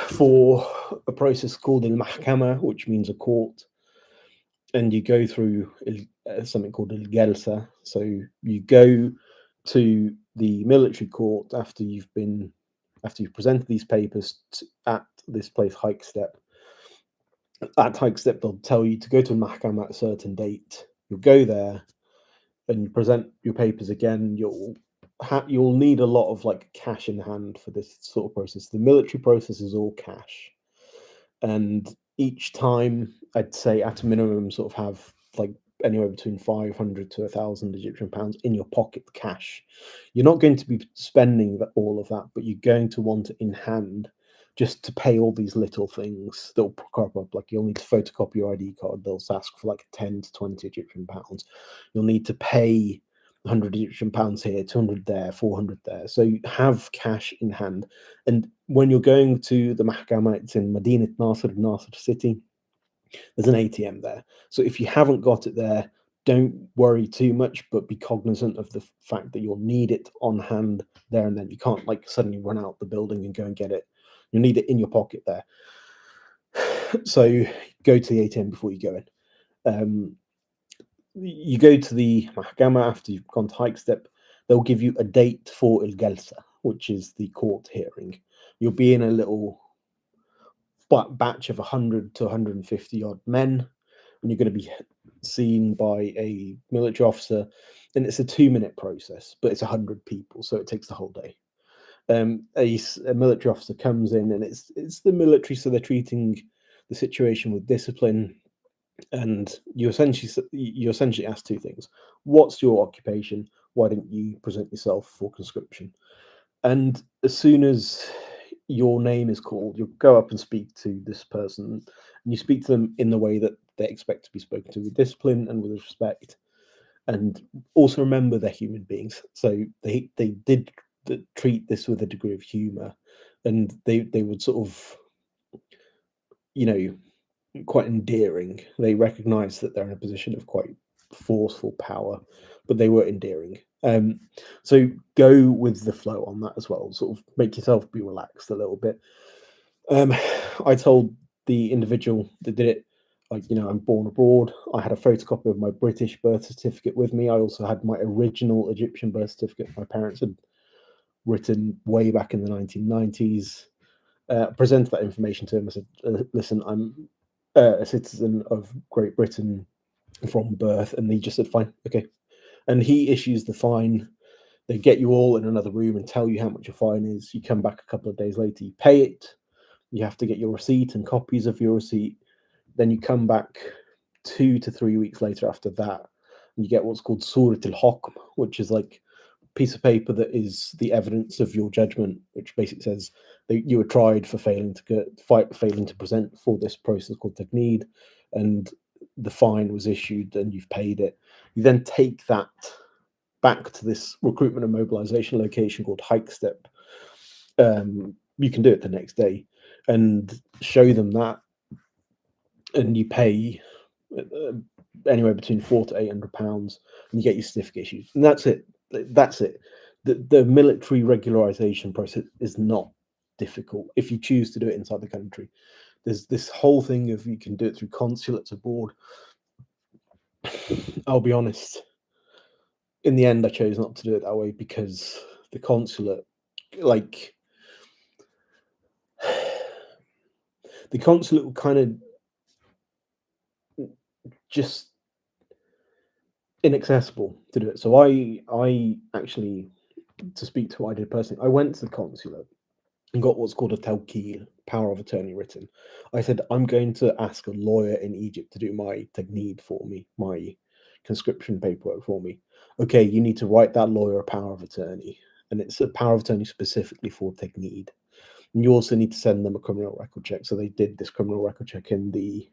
for a process called al mahkama, which means a court, and you go through something called al jalsa. So you go to the military court after you've presented these papers at this place, Hike Step. At Hike Step, they'll tell you to go to al mahkama at a certain date. You'll go there and you present your papers again. You'll need a lot of like cash in hand for this sort of process. The military process is all cash, and each time I'd say at a minimum sort of have like anywhere between 500 to 1,000 Egyptian pounds in your pocket cash. You're not going to be spending all of that, but you're going to want it in hand just to pay all these little things that will crop up. Like you'll need to photocopy your ID card. They'll ask for like 10 to 20 Egyptian pounds. You'll need to pay 100 Egyptian pounds here, 200 there, 400 there. So you have cash in hand. And when you're going to the Mahkama, it's in Madinat Nasr city, there's an ATM there. So if you haven't got it there, don't worry too much, but be cognizant of the fact that you'll need it on hand there and then. You can't like suddenly run out the building and go and get it. You'll need it in your pocket there. So go to the ATM before you go in. You go to the Mahkama after you've gone to Hike Step. They'll give you a date for El Jalsa, which is the court hearing. You'll be in a little batch of 100 to 150 odd men, and you're going to be seen by a military officer. And it's a 2-minute process, but it's 100 people, so it takes the whole day. A military officer comes in, and it's the military, so they're treating the situation with discipline. And you essentially ask two things: what's your occupation? Why didn't you present yourself for conscription? And as soon as your name is called, you'll go up and speak to this person, and you speak to them in the way that they expect to be spoken to, with discipline and with respect. And also remember, they're human beings, so they did treat this with a degree of humor, and they would sort of, quite endearing. They recognize that they're in a position of quite forceful power, but they were endearing. So go with the flow on that as well. Sort of make yourself be relaxed a little bit. I told the individual that did it, like, I'm born abroad. I had a photocopy of my British birth certificate with me. I also had my original Egyptian birth certificate. My parents had written way back in the 1990s. Presented that information to him. I said, listen, I'm a citizen of Great Britain from birth. And he just said, fine, okay. And he issues the fine. They get you all in another room and tell you how much your fine is. You come back a couple of days later, you pay it. You have to get your receipt and copies of your receipt. Then you come back 2 to 3 weeks later after that, and you get what's called Surat al-Hukm, which is like a piece of paper that is the evidence of your judgment, which basically says that you were tried for failing to present for this process called Tajneed, and the fine was issued and you've paid it. You then take that back to this recruitment and mobilization location called Hike Step. You can do it the next day and show them that, and you pay anywhere between £400 to £800, and you get your certificate issued, and that's it. That's it. The military regularization process is not difficult if you choose to do it inside the country. There's this whole thing of you can do it through consulates abroad. I'll be honest. In the end, I chose not to do it that way because the consulate, like, the consulate will kind of just inaccessible to do it. So I actually, to speak to what I did personally, I went to the consulate and got what's called a tawkeel, power of attorney written. I said, I'm going to ask a lawyer in Egypt to do my tajneed for me, my conscription paperwork for me. Okay, you need to write that lawyer a power of attorney, and it's a power of attorney specifically for tajneed. And you also need to send them a criminal record check. So they did this criminal record check in the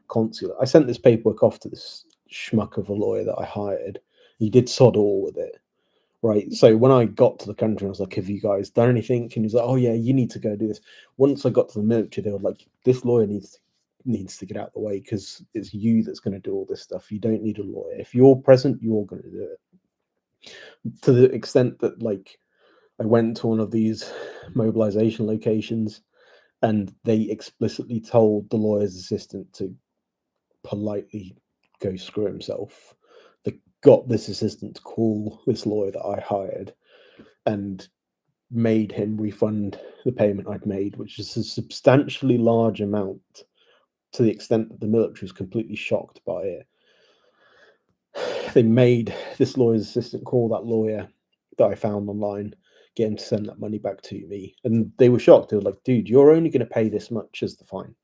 consulate. I sent this paperwork off to this schmuck of a lawyer that I hired. He did sod all with it. Right. So when I got to the country, I was like, have you guys done anything? And he was like, oh yeah, you need to go do this. Once I got to the military, they were like, this lawyer needs to get out of the way because it's you that's going to do all this stuff. You don't need a lawyer. If you're present, you're going to do it. To the extent that, like, I went to one of these mobilization locations and they explicitly told the lawyer's assistant to politely go screw himself. They got this assistant to call this lawyer that I hired and made him refund the payment I'd made, which is a substantially large amount, to the extent that the military was completely shocked by it. They made this lawyer's assistant call that lawyer that I found online, get him to send that money back to me. And they were shocked. They were like, dude, you're only going to pay this much as the fine.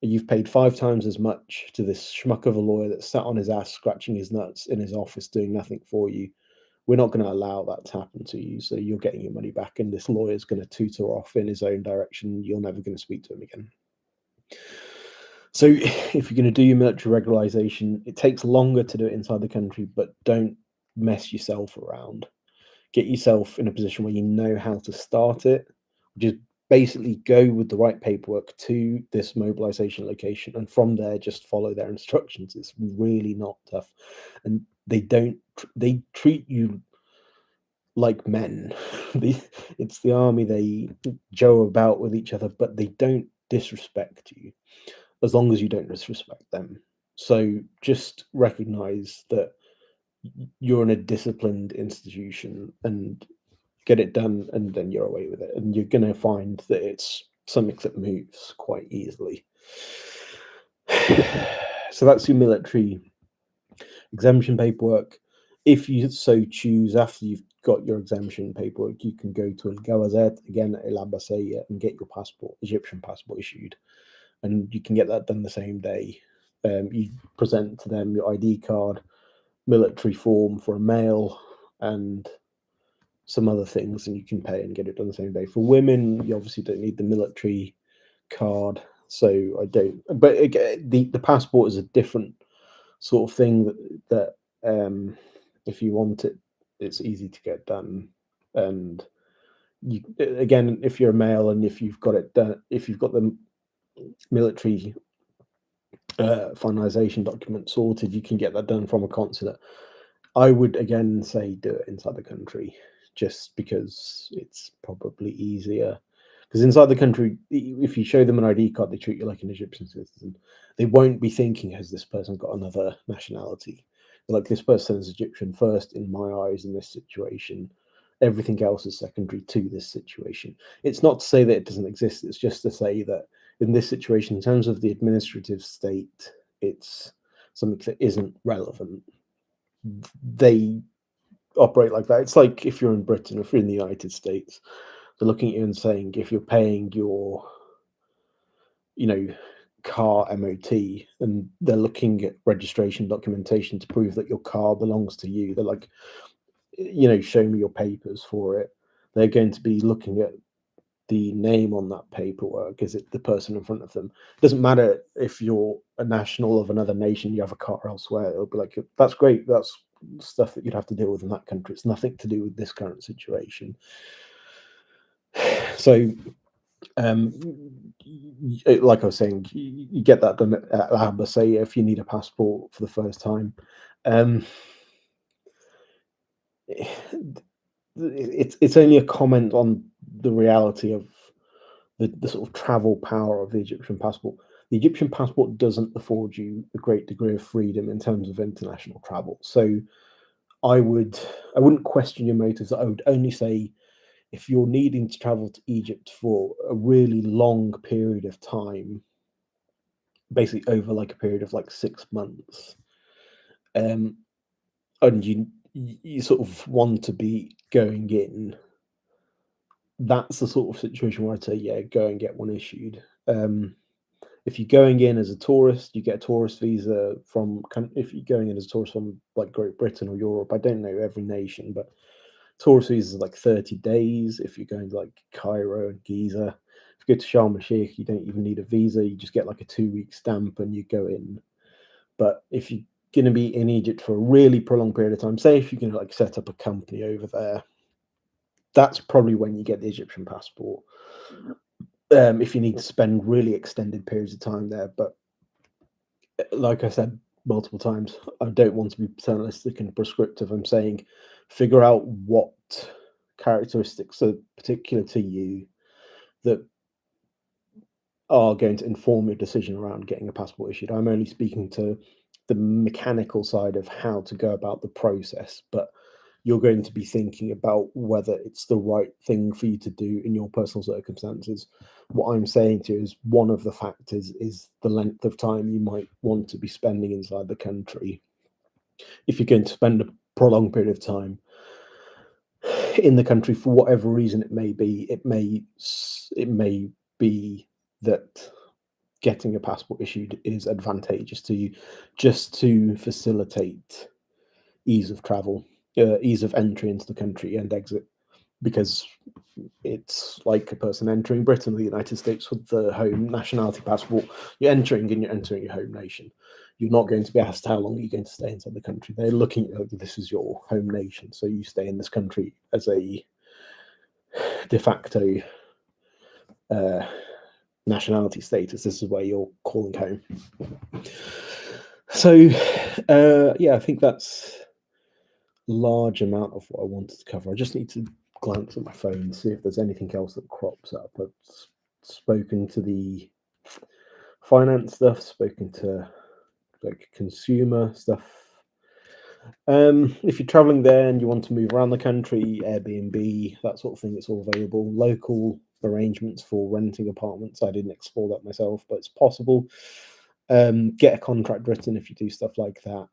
You've paid 5 times as much to this schmuck of a lawyer that sat on his ass scratching his nuts in his office doing nothing for you. We're not going to allow that to happen to you. So you're getting your money back, and this lawyer's going to tutor off in his own direction. You're never going to speak to him again. So if you're going to do your military regularization, it takes longer to do it inside the country, but don't mess yourself around. Get yourself in a position where you know how to start it. Just basically go with the right paperwork to this mobilization location, and from there just follow their instructions. It's really not tough, and they treat you like men. It's the army. They joe about with each other, but they don't disrespect you as long as you don't disrespect them. So just recognize that you're in a disciplined institution and get it done, and then you're away with it, and you're going to find that it's something that moves quite easily. So that's your military exemption paperwork. If you so choose, after you've got your exemption paperwork, you can go to Al Gawazat again at El Abbasiyya and get your passport, Egyptian passport, issued, and you can get that done the same day. You present to them your ID card, military form for a male, and some other things, and you can pay and get it done the same day. For women, you obviously don't need the military card, so I don't. But again, the passport is a different sort of thing that if you want it, it's easy to get done. And you, again, if you're a male and if you've got it done, if you've got the military finalization document sorted, you can get that done from a consulate. I would again say do it inside the country, just because it's probably easier. Because inside the country, if you show them an ID card, they treat you like an Egyptian citizen. They won't be thinking, has this person got another nationality? They're like, this person is Egyptian first in my eyes in this situation, everything else is secondary to this situation. It's not to say that it doesn't exist. It's just to say that in this situation, in terms of the administrative state, it's something that isn't relevant. They operate like that. It's like if you're in Britain, if you're in the United States, they're looking at you and saying, if you're paying your, car MOT, and they're looking at registration documentation to prove that your car belongs to you. They're like, show me your papers for it. They're going to be looking at the name on that paperwork. Is it the person in front of them? It doesn't matter if you're a national of another nation, you have a car elsewhere. It'll be like, that's great. That's stuff that you'd have to deal with in that country. It's nothing to do with this current situation. So, like I was saying, you get that done at Alba, say if you need a passport for the first time. It's only a comment on the reality of the sort of travel power of the Egyptian passport. The Egyptian passport doesn't afford you a great degree of freedom in terms of international travel. So I wouldn't question your motives. I would only say, if you're needing to travel to Egypt for a really long period of time, basically over like a period of like 6 months, and you sort of want to be going in, that's the sort of situation where I'd say, yeah, go and get one issued. If you're going in as a tourist, you get a tourist visa from. If you're going in as a tourist from like Great Britain or Europe, I don't know every nation, but tourist visas are like 30 days. If you're going to like Cairo and Giza, if you go to Sharm el Sheikh, you don't even need a visa. You just get like a 2-week stamp and you go in. But if you're going to be in Egypt for a really prolonged period of time, say if you're going to like set up a company over there, that's probably when you get the Egyptian passport. If you need to spend really extended periods of time there. But like I said multiple times, I don't want to be paternalistic and prescriptive. I'm saying figure out what characteristics are particular to you that are going to inform your decision around getting a passport issued. I'm only speaking to the mechanical side of how to go about the process, but you're going to be thinking about whether it's the right thing for you to do in your personal circumstances. What I'm saying to you is one of the factors is the length of time you might want to be spending inside the country. If you're going to spend a prolonged period of time in the country for whatever reason it may be, it may be that getting a passport issued is advantageous to you, just to facilitate ease of travel, ease of entry into the country and exit, because it's like a person entering Britain or the United States with the home nationality passport. You're entering and you're entering your home nation. You're not going to be asked how long you're going to stay inside the country. They're looking at this is your home nation, so you stay in this country as a de facto nationality status. This is where you're calling home. So, yeah, I think that's a large amount of what I wanted to cover. I just need to glance at my phone and see if there's anything else that crops up. I've spoken to the finance stuff, spoken to like consumer stuff. If you're traveling there and you want to move around the country, Airbnb, that sort of thing, it's all available. Local arrangements for renting apartments, I didn't explore that myself, but it's possible. Get a contract written if you do stuff like that.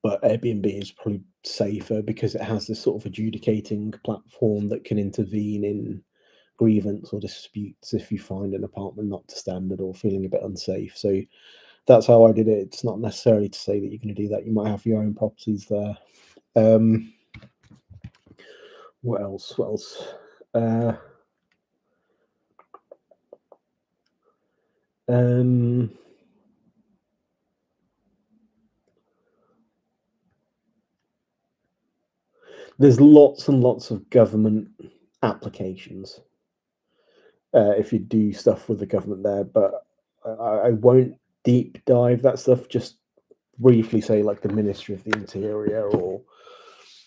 But Airbnb is probably safer because it has this sort of adjudicating platform that can intervene in grievance or disputes if you find an apartment not to standard or feeling a bit unsafe. So that's how I did it. It's not necessarily to say that you're going to do that. You might have your own properties there. What else? There's lots and lots of government applications if you do stuff with the government there, but I won't deep dive that stuff. Just briefly say like the Ministry of the Interior or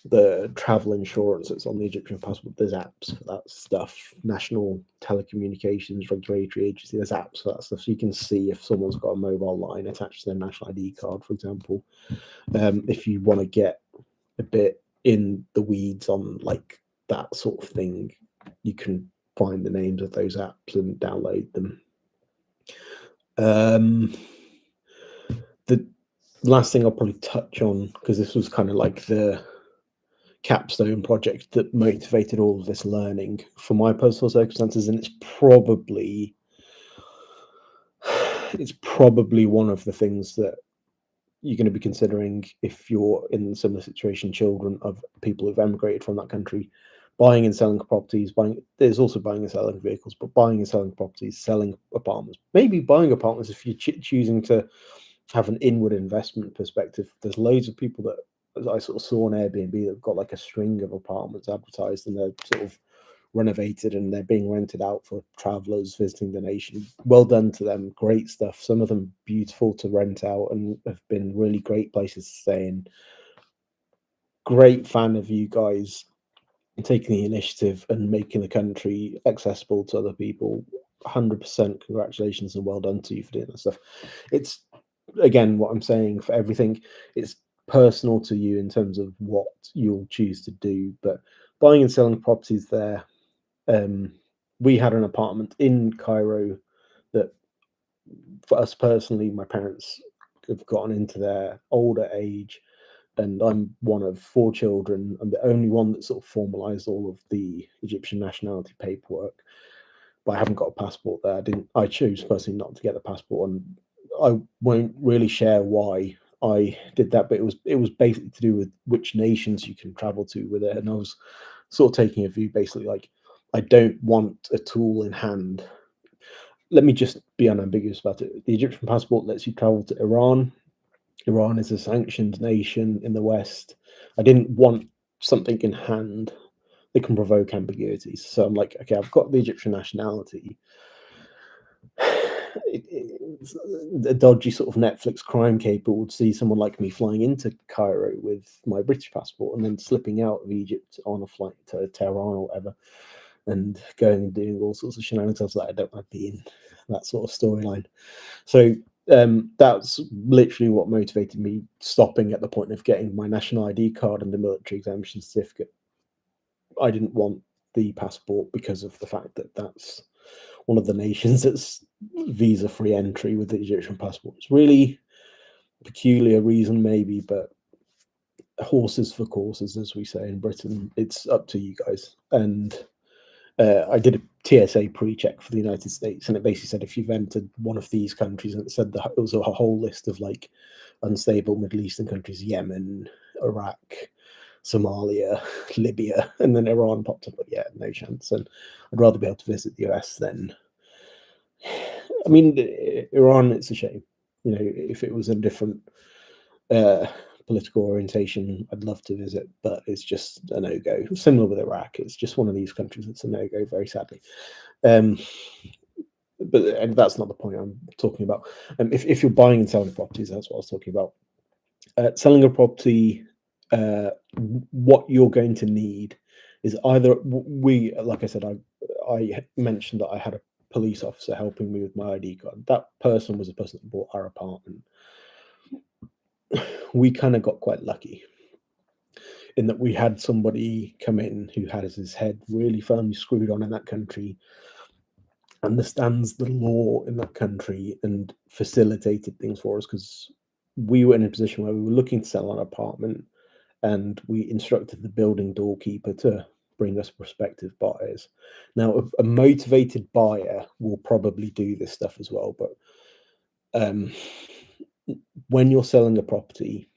the travel insurance that's on the Egyptian passport. There's apps for that stuff. National Telecommunications Regulatory Agency. There's apps for that stuff, so you can see if someone's got a mobile line attached to their national ID card, for example. If you want to get a bit in the weeds on like that sort of thing, you can find the names of those apps and download them. The last thing I'll probably touch on, because this was kind of like the capstone project that motivated all of this learning for my personal circumstances, and it's probably one of the things that you're going to be considering if you're in a similar situation, children of people who've emigrated from that country, buying and selling properties. There's also buying and selling vehicles, but buying and selling properties, selling apartments, maybe buying apartments if you're choosing to have an inward investment perspective. There's loads of people that, as I sort of saw on Airbnb, that've got like a string of apartments advertised, and they're sort of renovated and they're being rented out for travelers visiting the nation. Well done to them. Great stuff. Some of them beautiful to rent out and have been really great places to stay in. Great fan of you guys taking the initiative and making the country accessible to other people. 100% congratulations and well done to you for doing that stuff. It's, again, what I'm saying for everything, it's personal to you in terms of what you'll choose to do, but buying and selling properties there. We had an apartment in Cairo that, for us personally, my parents have gotten into their older age, and I'm one of 4 children. I'm the only one that sort of formalized all of the Egyptian nationality paperwork, but I haven't got a passport there. I chose personally not to get the passport, and I won't really share why I did that, but it was basically to do with which nations you can travel to with it, and I was sort of taking a view basically like, I don't want a tool in hand. Let me just be unambiguous about it. The Egyptian passport lets you travel to Iran. Iran is a sanctioned nation in the West. I didn't want something in hand that can provoke ambiguities. So I'm like, okay, I've got the Egyptian nationality. It's a dodgy sort of Netflix crime caper would see someone like me flying into Cairo with my British passport and then slipping out of Egypt on a flight to Tehran or whatever, and going and doing all sorts of shenanigans that I don't want to be in, that sort of storyline. So that's literally what motivated me stopping at the point of getting my national ID card and the military exemption certificate. I didn't want the passport because of the fact that that's one of the nations that's visa-free entry with the Egyptian passport. It's really peculiar reason, maybe, but horses for courses, as we say in Britain. It's up to you guys. And I did a TSA pre-check for the United States, and it basically said if you've entered one of these countries, and it said that it was a whole list of like unstable Middle Eastern countries: Yemen, Iraq, Somalia, Libya, and then Iran popped up. But yeah, no chance. And I'd rather be able to visit the US than. I mean, Iran. It's a shame. You know, if it was a different political orientation, I'd love to visit, but it's just a no-go. Similar with Iraq, it's just one of these countries that's a no-go, very sadly. But and that's not the point I'm talking about. If you're buying and selling properties, that's what I was talking about. Selling a property, what you're going to need is either like I said, I mentioned that I had a police officer helping me with my ID card. That person was the person that bought our apartment. We kind of got quite lucky in that we had somebody come in who had his head really firmly screwed on in that country, understands the law in that country, and facilitated things for us, because we were in a position where we were looking to sell an apartment, and we instructed the building doorkeeper to bring us prospective buyers. Now, a motivated buyer will probably do this stuff as well, but when you're selling a property,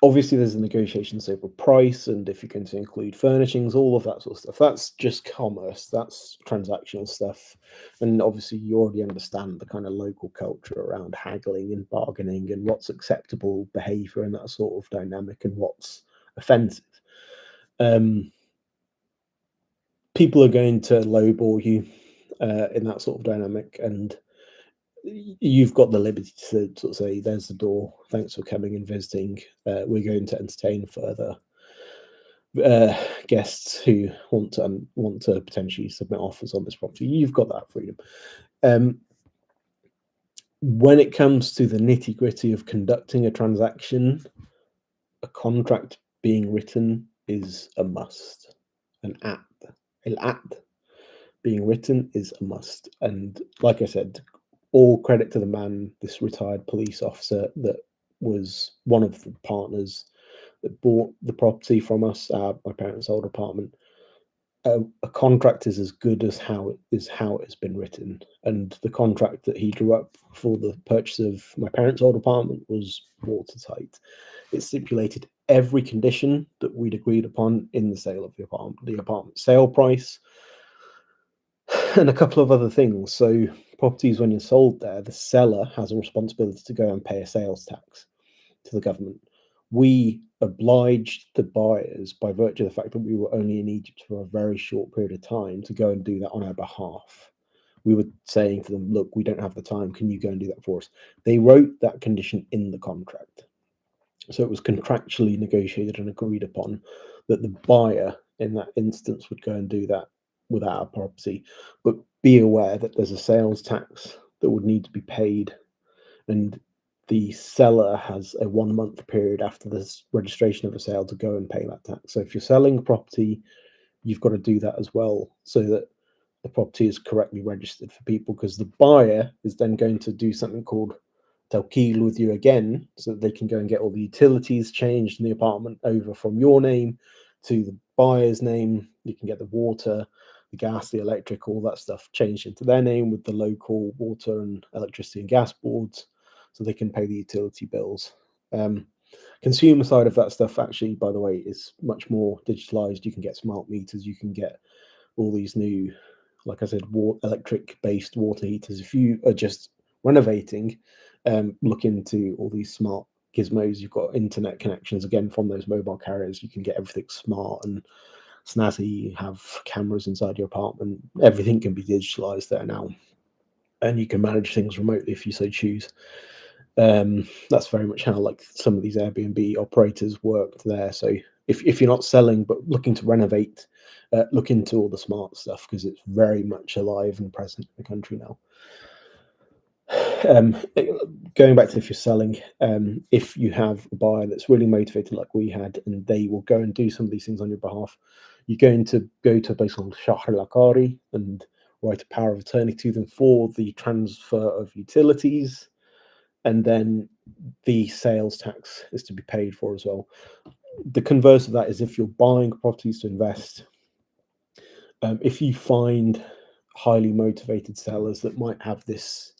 obviously there's a negotiations over price, and if you're going to include furnishings, all of that sort of stuff. That's just commerce, that's transactional stuff. And obviously you already understand the kind of local culture around haggling and bargaining and what's acceptable behavior in that sort of dynamic and what's offensive. People are going to lowball you in that sort of dynamic, and you've got the liberty to sort of say, there's the door, thanks for coming and visiting, we're going to entertain further guests who want to potentially submit offers on this property. You've got that freedom. When it comes to the nitty-gritty of conducting a transaction, a contract being written is a must. An act, el act being written is a must. And like I said, all credit to the man, this retired police officer that was one of the partners that bought the property from us, my parents' old apartment. A contract is as good as how it has been written, and the contract that he drew up for the purchase of my parents' old apartment was watertight. It stipulated every condition that we'd agreed upon in the sale of the apartment sale price, and a couple of other things. So properties, when you're sold there, the seller has a responsibility to go and pay a sales tax to the government. We obliged the buyers, by virtue of the fact that we were only in Egypt for a very short period of time, to go and do that on our behalf. We were saying to them, look, we don't have the time. Can you go and do that for us? They wrote that condition in the contract. So it was contractually negotiated and agreed upon that the buyer in that instance would go and do that without a property. But be aware that there's a sales tax that would need to be paid, and the seller has a 1 month period after the registration of a sale to go and pay that tax. So if you're selling a property, you've got to do that as well, so that the property is correctly registered for people, because the buyer is then going to do something called Telkeel with you again, so that they can go and get all the utilities changed in the apartment over from your name to the buyer's name. You can get the water, the gas, the electric, all that stuff changed into their name with the local water and electricity and gas boards, so they can pay the utility bills. Consumer side of that stuff, actually, by the way, is much more digitalized. You can get smart meters, you can get all these new, like I said, electric based water heaters. If you are just renovating, look into all these smart gizmos. You've got internet connections again from those mobile carriers. You can get everything smart and snazzy. You have cameras inside your apartment. Everything can be digitalized there now, and you can manage things remotely if you so choose. That's very much how like some of these Airbnb operators worked there. So if you're not selling but looking to renovate, look into all the smart stuff, because it's very much alive and present in the country now. Going back to if you're selling, if you have a buyer that's really motivated like we had, and they will go and do some of these things on your behalf, you're going to go to a place called Shahr al-Aqari and write a power of attorney to them for the transfer of utilities, and then the sales tax is to be paid for as well. The converse of that is if you're buying properties to invest, if you find highly motivated sellers that might have this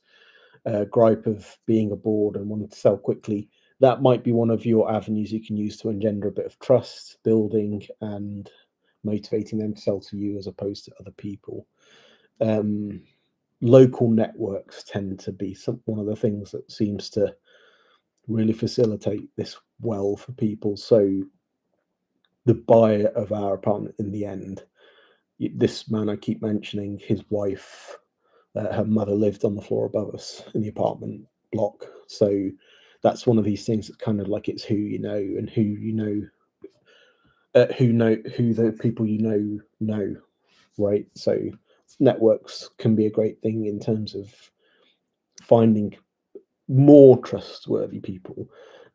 gripe of being abroad and wanting to sell quickly, that might be one of your avenues you can use to engender a bit of trust building and motivating them to sell to you as opposed to other people. Local networks tend to be one of the things that seems to really facilitate this well for people. So the buyer of our apartment in the end, this man I keep mentioning, his wife, her mother lived on the floor above us in the apartment block. So that's one of these things that kind of like, it's who you know, and who the people you know, right? So networks can be a great thing in terms of finding more trustworthy people.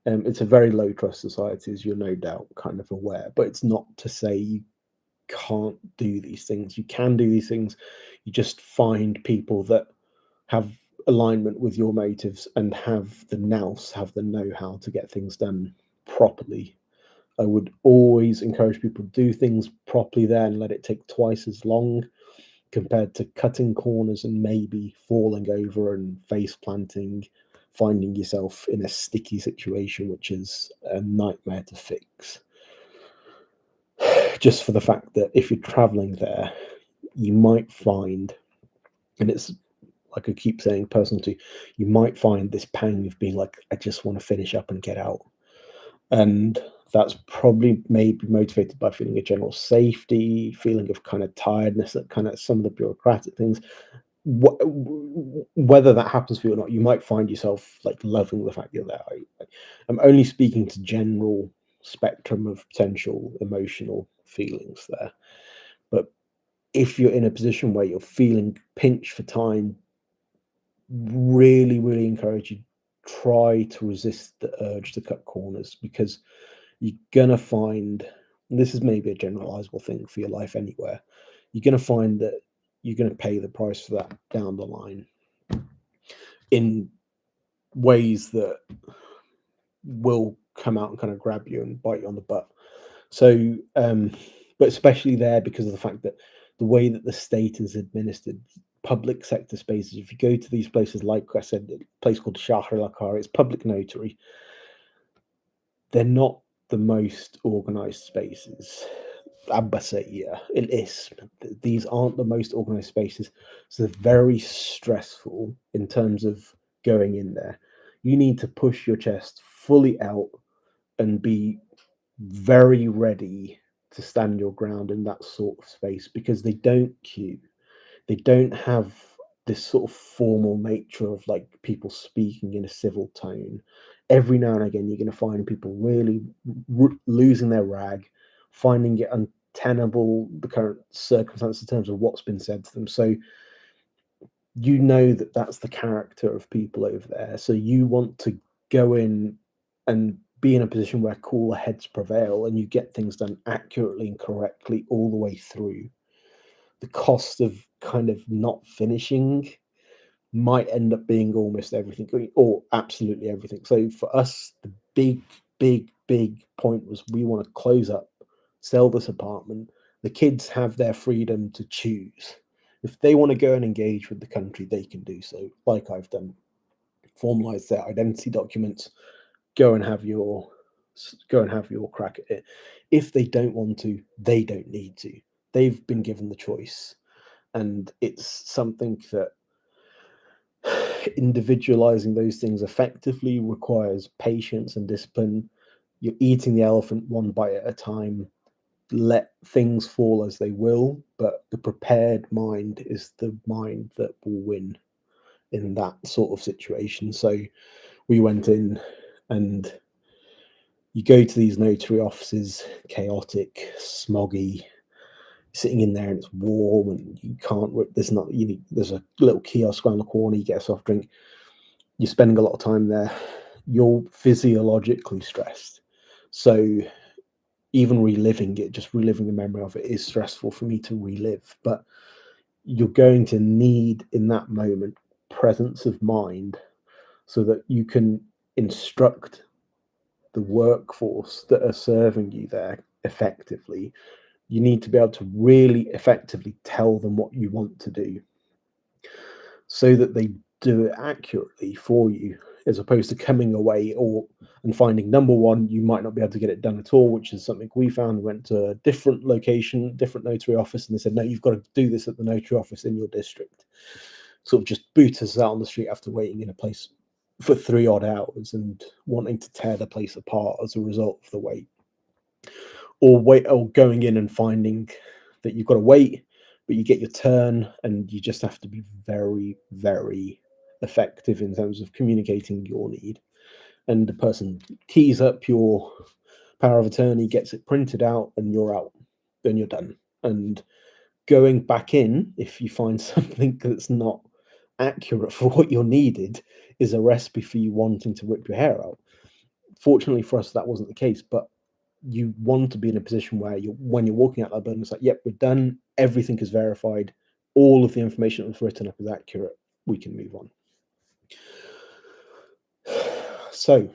It's a very low trust society, as you're no doubt kind of aware, but it's not to say you can't do these things. You can do these things. You just find people that have alignment with your motives and have the nous, have the know-how to get things done properly. I would always encourage people to do things properly there and let it take twice as long, compared to cutting corners and maybe falling over and face planting, finding yourself in a sticky situation, which is a nightmare to fix. Just for the fact that if you're traveling there, you might find, and it's like I keep saying, personal to you, might find this pang of being like, I just want to finish up and get out. And that's probably maybe motivated by feeling a general safety, feeling of kind of tiredness at kind of some of the bureaucratic things. Whether that happens for you or not, you might find yourself like loving the fact you're there. I'm only speaking to general spectrum of potential emotional feelings there. But if you're in a position where you're feeling pinched for time, really, really encourage you, try to resist the urge to cut corners, because you're gonna find, and this is maybe a generalizable thing for your life anywhere, you're gonna find that you're gonna pay the price for that down the line in ways that will come out and kind of grab you and bite you on the butt. So, but especially there because of the fact that the way that the state is administered, public sector spaces. If you go to these places, like I said, a place called Shahr al it's public notary. They're not the most organized spaces. Abbasiyya, these aren't the most organized spaces, so they're very stressful in terms of going in there. You need to push your chest fully out and be very ready to stand your ground in that sort of space because they don't queue. They don't have this sort of formal nature of like people speaking in a civil tone. Every now and again, you're going to find people really losing their rag, finding it untenable, the current circumstance in terms of what's been said to them. So you know that that's the character of people over there. So you want to go in and be in a position where cooler heads prevail and you get things done accurately and correctly all the way through. The cost of kind of not finishing might end up being almost everything or absolutely everything. So for us, the big point was we want to close up, sell this apartment. The kids have their freedom to choose. If they want to go and engage with the country, they can do so, like I've done. Formalize their identity documents, go and have your crack at it. If they don't want to, they don't need to. They've been given the choice. And it's something that individualizing those things effectively requires patience and discipline. You're eating the elephant one bite at a time. Let things fall as they will, but the prepared mind is the mind that will win in that sort of situation. So we went in and you go to these notary offices, chaotic, smoggy, sitting in there and it's warm and you can't, there's a little kiosk around the corner, you get a soft drink, you're spending a lot of time there, you're physiologically stressed. So even reliving it, just reliving the memory of it is stressful for me to relive. But you're going to need in that moment presence of mind so that you can instruct the workforce that are serving you there effectively. You need to be able to really effectively tell them what you want to do so that they do it accurately for you, as opposed to coming away and finding, number one, you might not be able to get it done at all, which is something we found. We went to a different location, different notary office, and they said, no, you've got to do this at the notary office in your district. Sort of just boot us out on the street after waiting in a place for 3 odd hours and wanting to tear the place apart as a result of the wait. Or going in and finding that you've got to wait, but you get your turn and you just have to be very, very effective in terms of communicating your need. And the person keys up your power of attorney, gets it printed out, and you're out. Then you're done. And going back in, if you find something that's not accurate for what you're needed, is a recipe for you wanting to rip your hair out. Fortunately for us, that wasn't the case, but you want to be in a position where when you're walking out that building, it's like, yep, we're done. Everything is verified. All of the information that was written up is accurate. We can move on. So,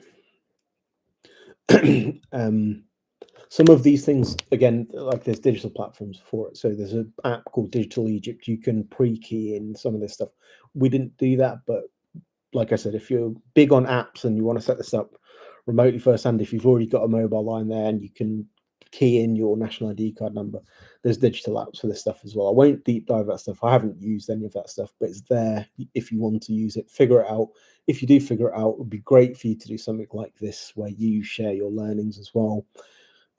some of these things, again, like there's digital platforms for it. So there's an app called Digital Egypt. You can pre-key in some of this stuff. We didn't do that, but like I said, if you're big on apps and you want to set this up remotely firsthand, if you've already got a mobile line there and you can key in your national ID card number, there's digital apps for this stuff as well. I won't deep dive that stuff. I haven't used any of that stuff, but it's there if you want to use it. Figure it out. If you do figure it out, it would be great for you to do something like this where you share your learnings as well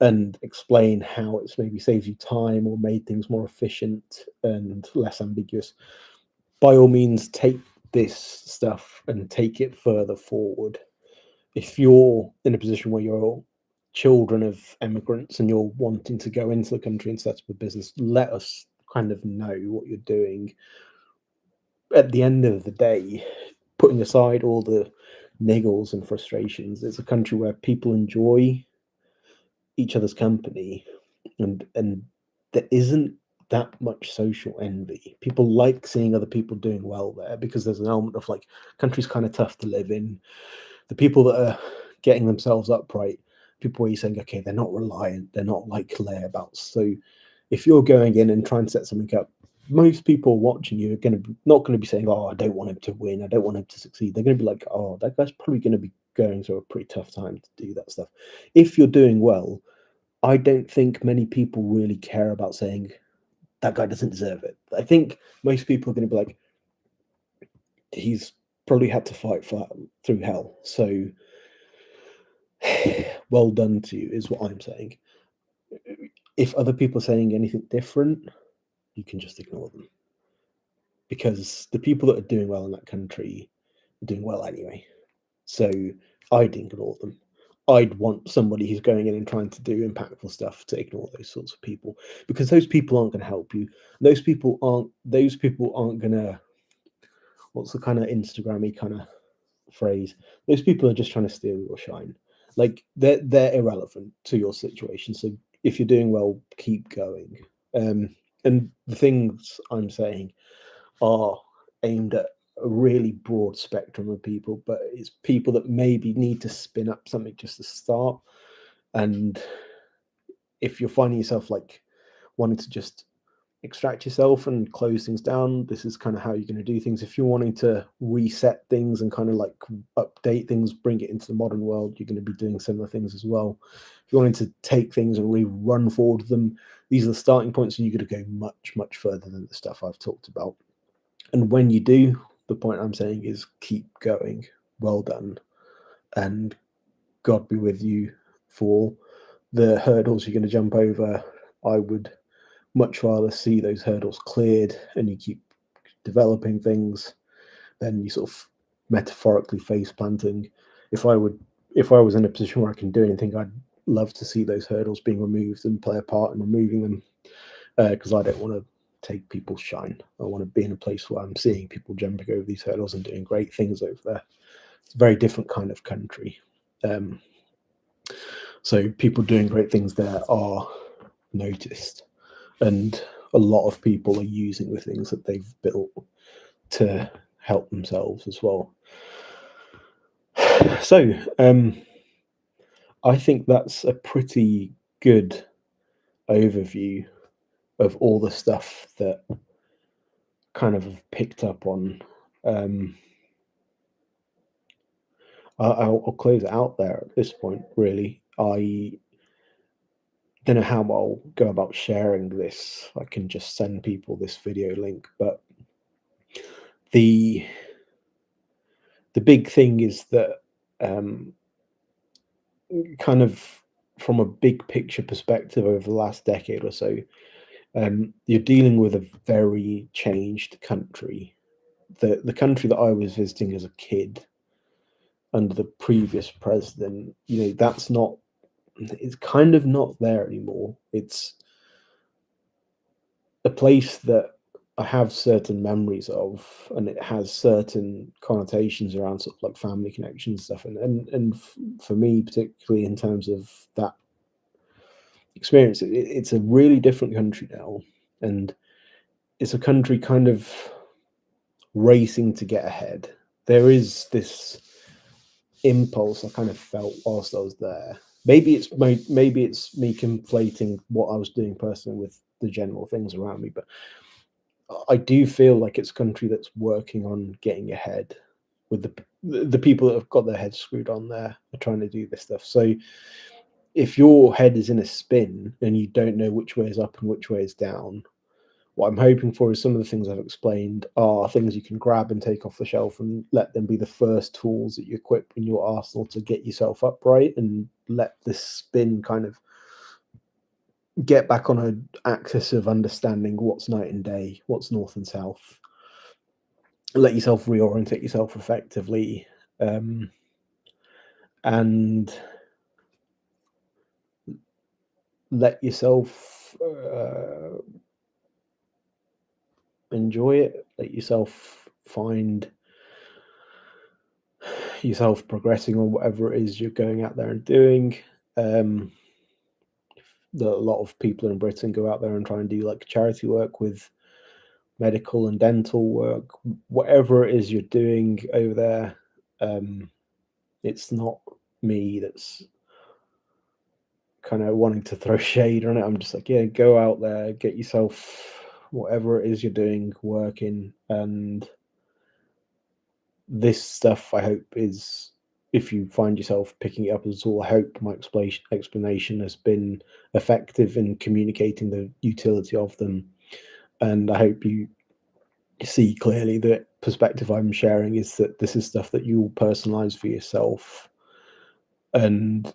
and explain how it's maybe saved you time or made things more efficient and less ambiguous. By all means, take this stuff and take it further forward. If you're in a position where you're children of immigrants and you're wanting to go into the country and set up a business, let us kind of know what you're doing. At the end of the day, putting aside all the niggles and frustrations, it's a country where people enjoy each other's company, and there isn't that much social envy. People like seeing other people doing well there because there's an element of like, country's kind of tough to live in. The people that are getting themselves upright, people where you're saying, okay, they're not reliant, they're not like layabouts. So if you're going in and trying to set something up, most people watching you are going to not going to be saying, "Oh, I don't want him to win. I don't want him to succeed." They're going to be like, "Oh, that guy's probably going to be going through a pretty tough time to do that stuff." If you're doing well, I don't think many people really care about saying that guy doesn't deserve it. I think most people are going to be like, "He's probably had to fight through hell." So, well done to you, is what I'm saying. If other people are saying anything different, you can just ignore them, because the people that are doing well in that country are doing well anyway. So I'd ignore them. I'd want somebody who's going in and trying to do impactful stuff to ignore those sorts of people, because those people aren't going to help you. Those people aren't going to, what's the kind of Instagrammy kind of phrase? Those people are just trying to steal your shine. Like, they're irrelevant to your situation. So if you're doing well, keep going. And the things I'm saying are aimed at a really broad spectrum of people, but it's people that maybe need to spin up something just to start. And if you're finding yourself like wanting to just extract yourself and close things down, this is kind of how you're going to do things. If you're wanting to reset things and kind of like update things, bring it into the modern world, you're going to be doing similar things as well. If you're wanting to take things and really run forward with them, these are the starting points, and you're going to go much, much further than the stuff I've talked about. And when you do, the point I'm saying is keep going. Well done. And God be with you for the hurdles you're going to jump over. I would much rather see those hurdles cleared and you keep developing things than you sort of metaphorically face planting. If I was in a position where I can do anything, I'd love to see those hurdles being removed and play a part in removing them, because I don't want to take people's shine. I want to be in a place where I'm seeing people jumping over these hurdles and doing great things over there. It's a very different kind of country. So people doing great things there are noticed, and a lot of people are using the things that they've built to help themselves as well. So I think that's a pretty good overview of all the stuff that kind of picked up on. I'll close it out there at this point, really. I don't know how I'll go about sharing this. I can just send people this video link, but the big thing is that, kind of from a big picture perspective over the last decade or so, you're dealing with a very changed country. The country that I was visiting as a kid under the previous president, that's not, it's kind of not there anymore. It's a place that I have certain memories of, and it has certain connotations around sort of like family connections stuff. And for me, particularly in terms of that experience, it's a really different country now, and it's a country kind of racing to get ahead. There is this impulse I kind of felt whilst I was there. Maybe it's me conflating what I was doing personally with the general things around me, but I do feel like it's a country that's working on getting ahead, with the people that have got their heads screwed on there are trying to do this stuff. So if your head is in a spin and you don't know which way is up and which way is down, what I'm hoping for is some of the things I've explained are things you can grab and take off the shelf and let them be the first tools that you equip in your arsenal to get yourself upright, and let this spin kind of get back on an axis of understanding what's night and day, what's north and south. Let yourself reorientate yourself effectively, and let yourself enjoy it. Let yourself find yourself progressing on whatever it is you're going out there and doing. that a lot of people in Britain go out there and try and do like charity work with medical and dental work, whatever it is you're doing over there. It's not me that's kind of wanting to throw shade on it. I'm just like, yeah, go out there, get yourself whatever it is you're doing, working, and this stuff I hope is, if you find yourself picking it up as a tool, I hope my explanation has been effective in communicating the utility of them, and I hope you see clearly the perspective I'm sharing is that this is stuff that you will personalize for yourself, and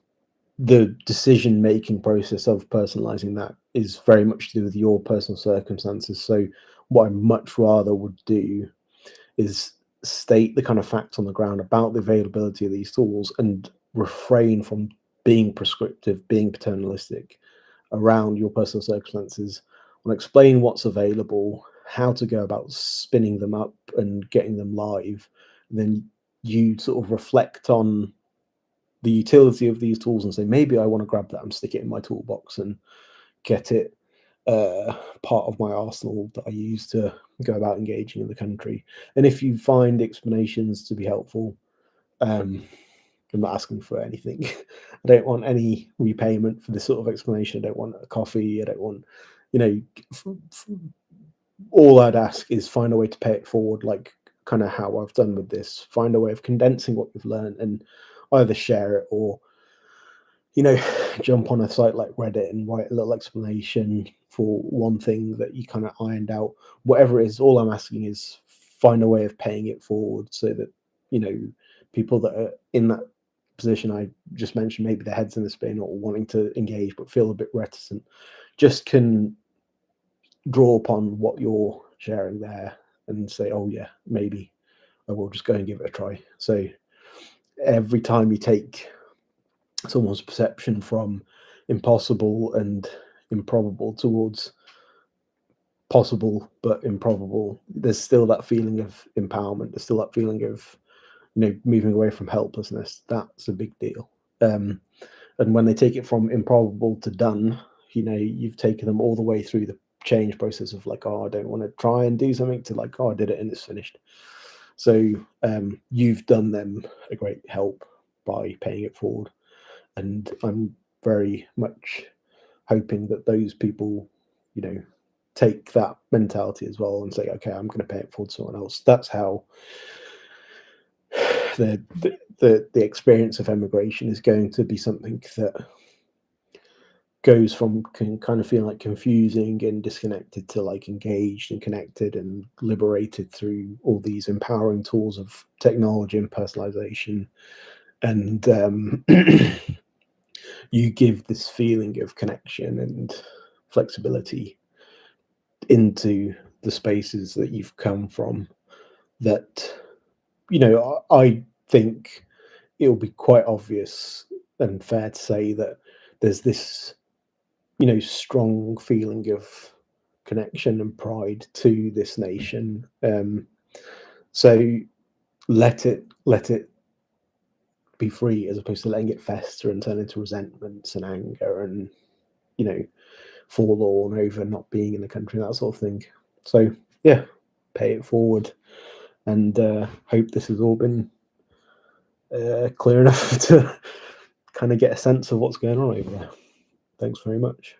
the decision making process of personalizing that is very much to do with your personal circumstances. So what I much rather would do is state the kind of facts on the ground about the availability of these tools and refrain from being prescriptive, being paternalistic around your personal circumstances. I'll explain what's available, how to go about spinning them up and getting them live. And then you sort of reflect on the utility of these tools and say, maybe I want to grab that and stick it in my toolbox and get it part of my arsenal that I use to go about engaging in the country. And if you find explanations to be helpful, I'm not asking for anything. I don't want any repayment for this sort of explanation. I don't want a coffee. I don't want, you know, all I'd ask is find a way to pay it forward, like kind of how I've done with this. Find a way of condensing what you've learned and either share it or, you know, jump on a site like Reddit and write a little explanation for one thing that you kind of ironed out. Whatever it is, all I'm asking is find a way of paying it forward so that, you know, people that are in that position I just mentioned, maybe their heads in the spin or wanting to engage but feel a bit reticent, just can draw upon what you're sharing there and say, oh yeah, maybe I will just go and give it a try. So every time you take someone's perception from impossible and improbable towards possible but improbable, there's still that feeling of empowerment. There's still that feeling of, you know, moving away from helplessness. That's a big deal. And when they take it from improbable to done, you know, you've taken them all the way through the change process of like, oh, I don't want to try and do something, to like, oh, I did it and it's finished. So you've done them a great help by paying it forward. And I'm very much hoping that those people, you know, take that mentality as well and say, okay, I'm going to pay it forward to someone else. That's how the experience of emigration is going to be something that goes from kind of feeling like confusing and disconnected to like engaged and connected and liberated through all these empowering tools of technology and personalization. And you give this feeling of connection and flexibility into the spaces that you've come from that, you know, I think it'll be quite obvious and fair to say that there's this, you know, strong feeling of connection and pride to this nation. So let it be free as opposed to letting it fester and turn into resentments and anger and, you know, forlorn over not being in the country, that sort of thing. So yeah, pay it forward, and hope this has all been clear enough to kind of get a sense of what's going on over there. Thanks very much.